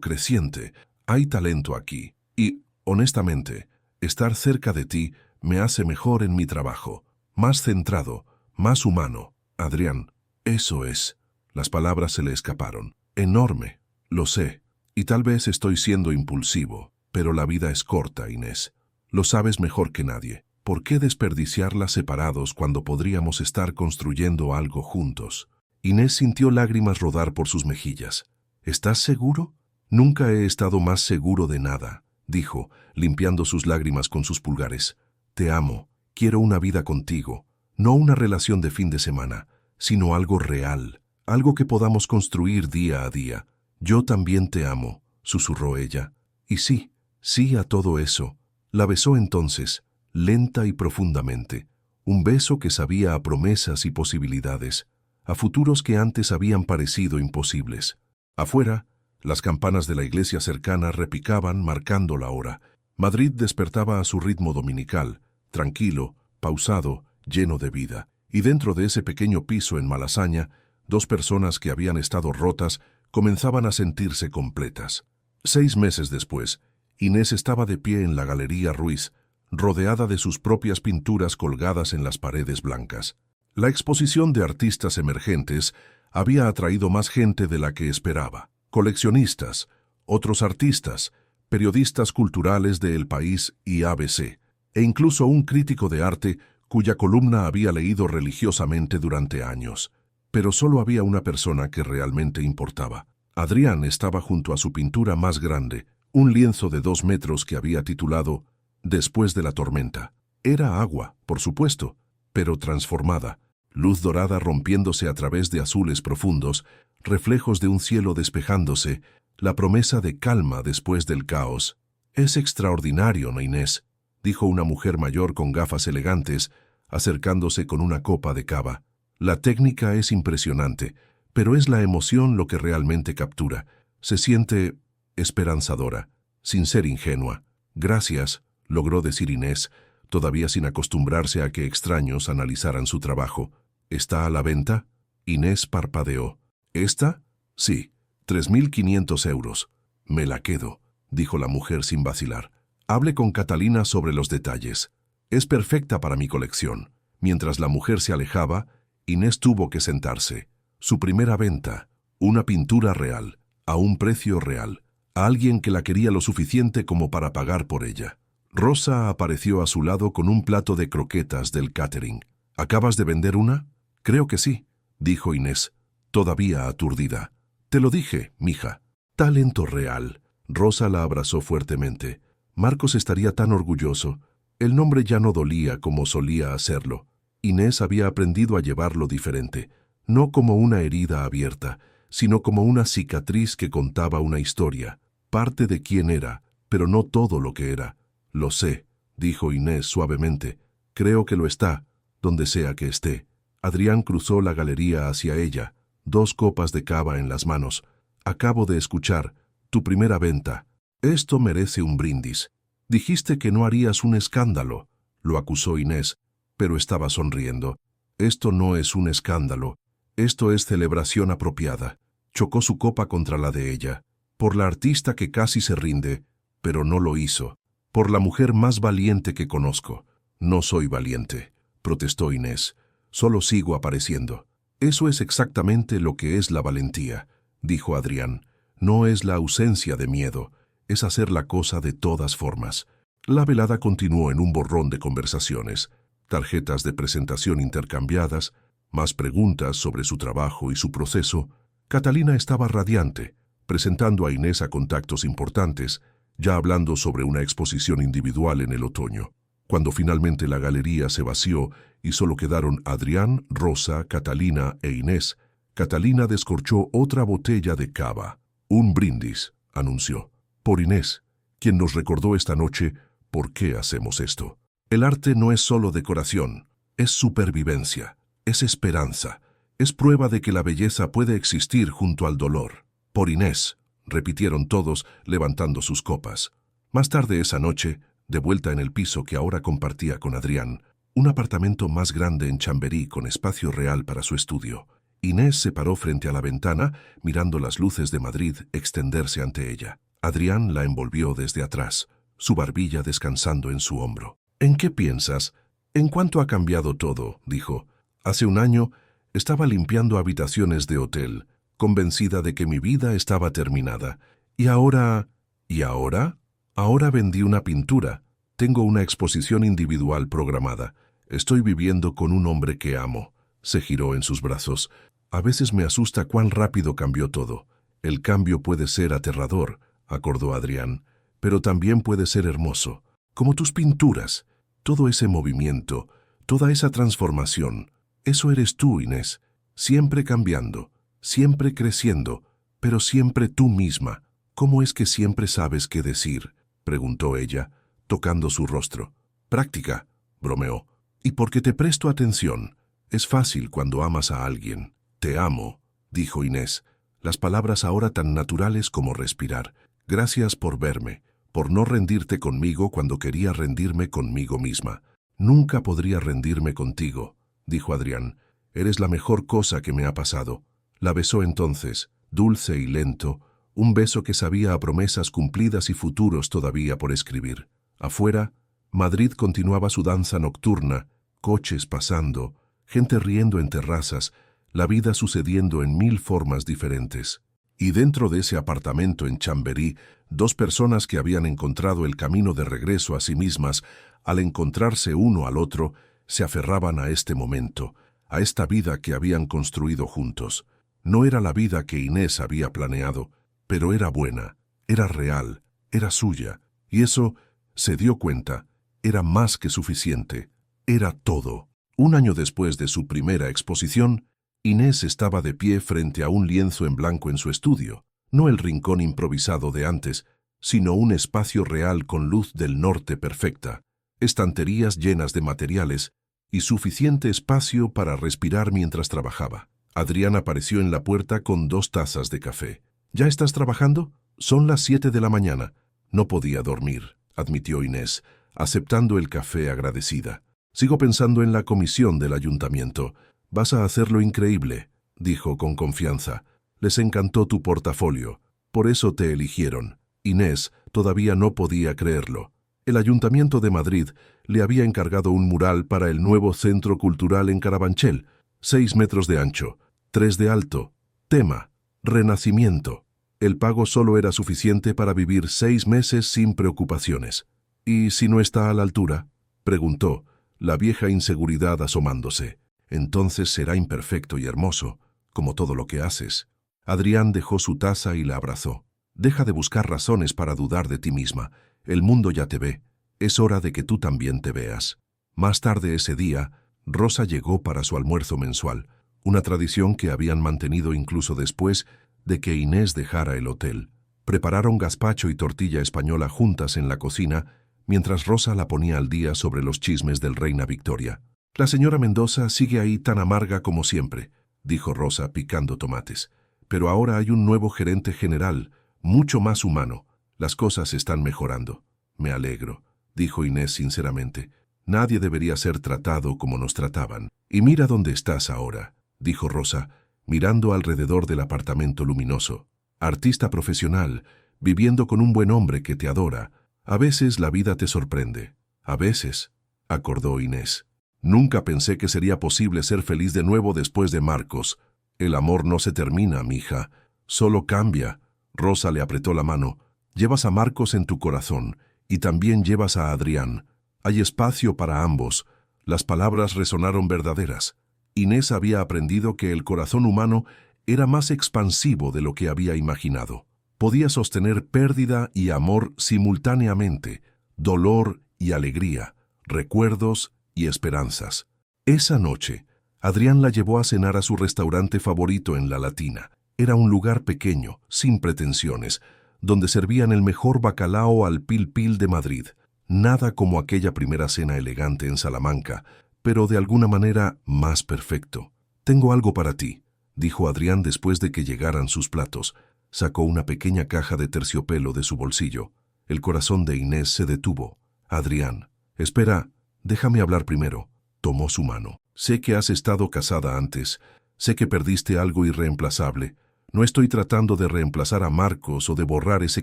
creciente, hay talento aquí, y, honestamente, estar cerca de ti me hace mejor en mi trabajo, más centrado, más humano». «Adrián, eso es». Las palabras se le escaparon. «Enorme, lo sé, y tal vez estoy siendo impulsivo, pero la vida es corta, Inés. Lo sabes mejor que nadie. ¿Por qué desperdiciarla separados cuando podríamos estar construyendo algo juntos?» Inés sintió lágrimas rodar por sus mejillas. «¿Estás seguro?» «Nunca he estado más seguro de nada», dijo, limpiando sus lágrimas con sus pulgares. «Te amo, quiero una vida contigo, no una relación de fin de semana, sino algo real, algo que podamos construir día a día». «Yo también te amo», susurró ella. «Y sí, sí a todo eso». La besó entonces, lenta y profundamente, un beso que sabía a promesas y posibilidades, a futuros que antes habían parecido imposibles. Afuera, las campanas de la iglesia cercana repicaban marcando la hora. Madrid despertaba a su ritmo dominical, tranquilo, pausado, lleno de vida. Y dentro de ese pequeño piso en Malasaña, 2 personas que habían estado rotas comenzaban a sentirse completas. 6 meses después, Inés estaba de pie en la Galería Ruiz, rodeada de sus propias pinturas colgadas en las paredes blancas. La exposición de artistas emergentes había atraído más gente de la que esperaba. Coleccionistas, otros artistas, periodistas culturales de El País y ABC, e incluso un crítico de arte cuya columna había leído religiosamente durante años. Pero solo había una persona que realmente importaba. Adrián estaba junto a su pintura más grande, un lienzo de 2 metros que había titulado «Después de la tormenta». Era agua, por supuesto, pero transformada, luz dorada rompiéndose a través de azules profundos, reflejos de un cielo despejándose, la promesa de calma después del caos. «Es extraordinario, ¿no, Inés?», dijo una mujer mayor con gafas elegantes, acercándose con una copa de cava. «La técnica es impresionante, pero es la emoción lo que realmente captura. Se siente esperanzadora, sin ser ingenua». «Gracias», logró decir Inés, todavía sin acostumbrarse a que extraños analizaran su trabajo. «¿Está a la venta?» Inés parpadeó. «¿Esta?» «Sí, 3.500 euros. Me la quedo», dijo la mujer sin vacilar. «Hable con Catalina sobre los detalles. Es perfecta para mi colección». Mientras la mujer se alejaba, Inés tuvo que sentarse. Su primera venta, una pintura real, a un precio real, a alguien que la quería lo suficiente como para pagar por ella. Rosa apareció a su lado con un plato de croquetas del catering. «¿Acabas de vender una?» «Creo que sí», dijo Inés, todavía aturdida. «Te lo dije, mija. Talento real. Rosa la abrazó fuertemente. Marcos estaría tan orgulloso. El nombre ya no dolía como solía hacerlo. Inés había aprendido a llevarlo diferente, no como una herida abierta, sino como una cicatriz que contaba una historia, parte de quién era, pero no todo lo que era. Lo sé, dijo Inés suavemente. Creo que lo está, donde sea que esté. Adrián cruzó la galería hacia ella, 2 copas de cava en las manos. Acabo de escuchar, tu primera venta. Esto merece un brindis. Dijiste que no harías un escándalo, lo acusó Inés, pero estaba sonriendo. Esto no es un escándalo, esto es celebración apropiada. Chocó su copa contra la de ella, por la artista que casi se rinde, pero no lo hizo, por la mujer más valiente que conozco. No soy valiente, protestó Inés, solo sigo apareciendo. Eso es exactamente lo que es la valentía, dijo Adrián. No es la ausencia de miedo, es hacer la cosa de todas formas. La velada continuó en un borrón de conversaciones, tarjetas de presentación intercambiadas, más preguntas sobre su trabajo y su proceso. Catalina estaba radiante, presentando a Inés a contactos importantes, ya hablando sobre una exposición individual en el otoño. Cuando finalmente la galería se vació y solo quedaron Adrián, Rosa, Catalina e Inés, Catalina descorchó otra botella de cava. Un brindis, anunció, por Inés, quien nos recordó esta noche por qué hacemos esto. El arte no es solo decoración, es supervivencia, es esperanza, es prueba de que la belleza puede existir junto al dolor. Por Inés, repitieron todos, levantando sus copas. Más tarde esa noche, de vuelta en el piso que ahora compartía con Adrián, un apartamento más grande en Chamberí con espacio real para su estudio, Inés se paró frente a la ventana, mirando las luces de Madrid extenderse ante ella. Adrián la envolvió desde atrás, su barbilla descansando en su hombro. «¿En qué piensas? ¿En cuánto ha cambiado todo?», dijo. «Hace un año estaba limpiando habitaciones de hotel, convencida de que mi vida estaba terminada. Y ahora... ¿Y ahora? Ahora vendí una pintura. Tengo una exposición individual programada. Estoy viviendo con un hombre que amo». Se giró en sus brazos. «A veces me asusta cuán rápido cambió todo. El cambio puede ser aterrador», acordó Adrián, «pero también puede ser hermoso, como tus pinturas. Todo ese movimiento, toda esa transformación, eso eres tú, Inés, siempre cambiando, siempre creciendo, pero siempre tú misma». «¿Cómo es que siempre sabes qué decir?», preguntó ella, tocando su rostro. «Práctica», bromeó. «Y porque te presto atención. Es fácil cuando amas a alguien». «Te amo», dijo Inés, las palabras ahora tan naturales como respirar. «Gracias por verme, por no rendirte conmigo cuando quería rendirme conmigo misma». «Nunca podría rendirme contigo», dijo Adrián. «Eres la mejor cosa que me ha pasado». La besó entonces, dulce y lento, un beso que sabía a promesas cumplidas y futuros todavía por escribir. Afuera, Madrid continuaba su danza nocturna, coches pasando, gente riendo en terrazas, la vida sucediendo en 1000 formas diferentes. Y dentro de ese apartamento en Chamberí, 2 personas que habían encontrado el camino de regreso a sí mismas, al encontrarse uno al otro, se aferraban a este momento, a esta vida que habían construido juntos. No era la vida que Inés había planeado, pero era buena, era real, era suya, y eso, se dio cuenta, era más que suficiente, era todo. Un año después de su primera exposición, Inés estaba de pie frente a un lienzo en blanco en su estudio, no el rincón improvisado de antes, sino un espacio real con luz del norte perfecta, estanterías llenas de materiales y suficiente espacio para respirar mientras trabajaba. Adrián apareció en la puerta con 2 tazas de café. «¿Ya estás trabajando? Son las 7 de la mañana». «No podía dormir», admitió Inés, aceptando el café agradecida. «Sigo pensando en la comisión del ayuntamiento. Vas a hacerlo increíble», dijo con confianza. «Les encantó tu portafolio. Por eso te eligieron». Inés todavía no podía creerlo. El Ayuntamiento de Madrid le había encargado un mural para el nuevo Centro Cultural en Carabanchel, 6 metros de ancho, 3 de alto. Tema: Renacimiento. El pago solo era suficiente para vivir 6 meses sin preocupaciones. «¿Y si no está a la altura?», preguntó, la vieja inseguridad asomándose. «Entonces será imperfecto y hermoso, como todo lo que haces». Adrián dejó su taza y la abrazó. Deja de buscar razones para dudar de ti misma. El mundo ya te ve. Es hora de que tú también te veas. Más tarde ese día, Rosa llegó para su almuerzo mensual, una tradición que habían mantenido incluso después de que Inés dejara el hotel. Prepararon gazpacho y tortilla española juntas en la cocina, mientras Rosa la ponía al día sobre los chismes del Reina Victoria. «La señora Mendoza sigue ahí tan amarga como siempre», dijo Rosa picando tomates. «Pero ahora hay un nuevo gerente general, mucho más humano. Las cosas están mejorando». «Me alegro», dijo Inés sinceramente. «Nadie debería ser tratado como nos trataban». «Y mira dónde estás ahora», dijo Rosa, mirando alrededor del apartamento luminoso. «Artista profesional, viviendo con un buen hombre que te adora. A veces la vida te sorprende». «A veces», acordó Inés. «Nunca pensé que sería posible ser feliz de nuevo después de Marcos. El amor no se termina, mija, solo cambia». Rosa le apretó la mano. «Llevas a Marcos en tu corazón y también llevas a Adrián. Hay espacio para ambos». Las palabras resonaron verdaderas. Inés había aprendido que el corazón humano era más expansivo de lo que había imaginado. Podía sostener pérdida y amor simultáneamente, dolor y alegría, recuerdos y esperanzas. Esa noche, Adrián la llevó a cenar a su restaurante favorito en La Latina. Era un lugar pequeño, sin pretensiones, donde servían el mejor bacalao al pil pil de Madrid. Nada como aquella primera cena elegante en Salamanca, pero de alguna manera más perfecto. «Tengo algo para ti», dijo Adrián después de que llegaran sus platos. Sacó una pequeña caja de terciopelo de su bolsillo. El corazón de Inés se detuvo. «Adrián, espera, déjame hablar primero». Tomó su mano. «Sé que has estado casada antes. Sé que perdiste algo irreemplazable. No estoy tratando de reemplazar a Marcos o de borrar ese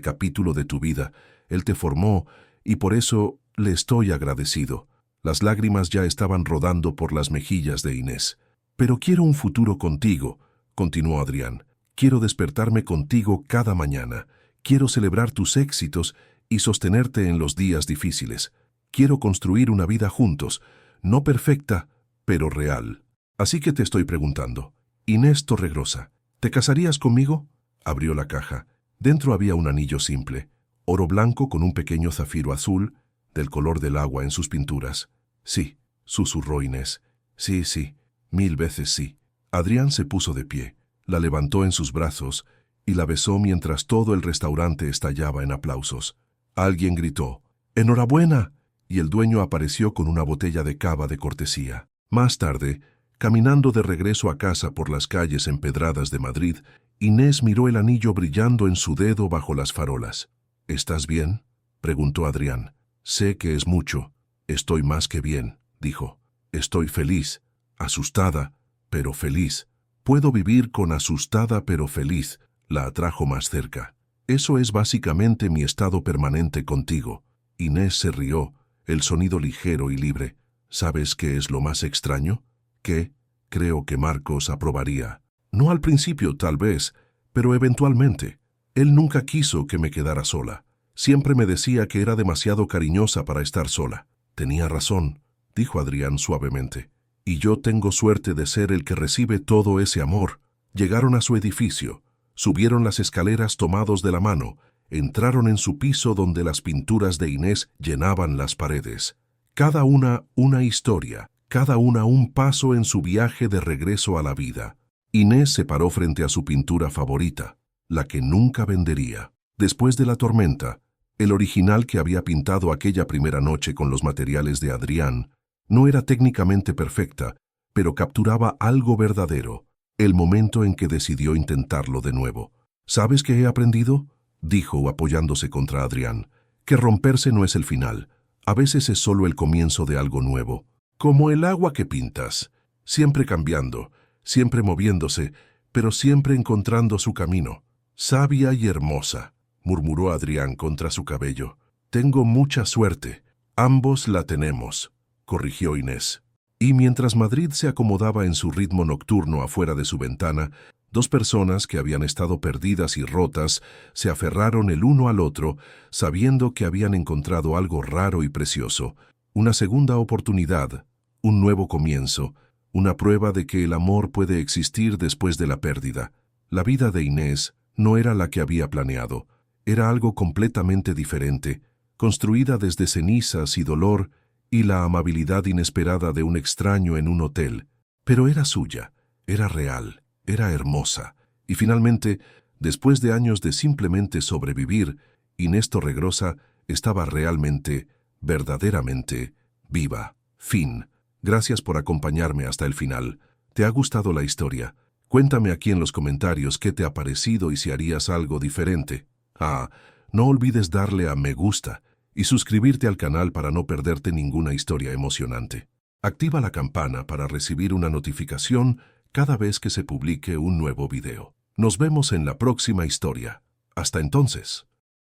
capítulo de tu vida. Él te formó y por eso le estoy agradecido». Las lágrimas ya estaban rodando por las mejillas de Inés. «Pero quiero un futuro contigo», continuó Adrián. «Quiero despertarme contigo cada mañana. Quiero celebrar tus éxitos y sostenerte en los días difíciles. Quiero construir una vida juntos, no perfecta, pero real. Así que te estoy preguntando, Inés Torregrosa, ¿te casarías conmigo?» Abrió la caja. Dentro había un anillo simple, oro blanco con un pequeño zafiro azul, del color del agua en sus pinturas. «Sí», susurró Inés. «Sí, sí, 1000 veces sí». Adrián se puso de pie, la levantó en sus brazos y la besó mientras todo el restaurante estallaba en aplausos. Alguien gritó, «¡Enhorabuena!», y el dueño apareció con una botella de cava de cortesía. Más tarde, caminando de regreso a casa por las calles empedradas de Madrid, Inés miró el anillo brillando en su dedo bajo las farolas. «¿Estás bien?», preguntó Adrián. «Sé que es mucho». «Estoy más que bien», dijo. «Estoy feliz, asustada, pero feliz. Puedo vivir con asustada pero feliz», la atrajo más cerca. «Eso es básicamente mi estado permanente contigo». Inés se rió, el sonido ligero y libre. «¿Sabes qué es lo más extraño? Que creo que Marcos aprobaría. No al principio, tal vez, pero eventualmente. Él nunca quiso que me quedara sola. Siempre me decía que era demasiado cariñosa para estar sola». «Tenía razón», dijo Adrián suavemente. «Y yo tengo suerte de ser el que recibe todo ese amor». Llegaron a su edificio, subieron las escaleras tomados de la mano, entraron en su piso donde las pinturas de Inés llenaban las paredes. Cada una historia, cada una un paso en su viaje de regreso a la vida. Inés se paró frente a su pintura favorita, la que nunca vendería. Después de la tormenta, el original que había pintado aquella primera noche con los materiales de Adrián no era técnicamente perfecta, pero capturaba algo verdadero, el momento en que decidió intentarlo de nuevo. «¿Sabes qué he aprendido?», dijo apoyándose contra Adrián. «Que romperse no es el final. A veces es solo el comienzo de algo nuevo. Como el agua que pintas, siempre cambiando, siempre moviéndose, pero siempre encontrando su camino». «Sabia y hermosa», murmuró Adrián contra su cabello. «Tengo mucha suerte». «Ambos la tenemos», corrigió Inés. Y mientras Madrid se acomodaba en su ritmo nocturno afuera de su ventana, dos personas que habían estado perdidas y rotas se aferraron el uno al otro, sabiendo que habían encontrado algo raro y precioso, una segunda oportunidad, un nuevo comienzo, una prueba de que el amor puede existir después de la pérdida. La vida de Inés no era la que había planeado. Era algo completamente diferente, construida desde cenizas y dolor y la amabilidad inesperada de un extraño en un hotel. Pero era suya, era real, era hermosa. Y finalmente, después de años de simplemente sobrevivir, Inés Torregrosa estaba realmente, verdaderamente, viva. Fin. Gracias por acompañarme hasta el final. ¿Te ha gustado la historia? Cuéntame aquí en los comentarios qué te ha parecido y si harías algo diferente. No olvides darle a me gusta y suscribirte al canal para no perderte ninguna historia emocionante. Activa la campana para recibir una notificación cada vez que se publique un nuevo video. Nos vemos en la próxima historia. Hasta entonces.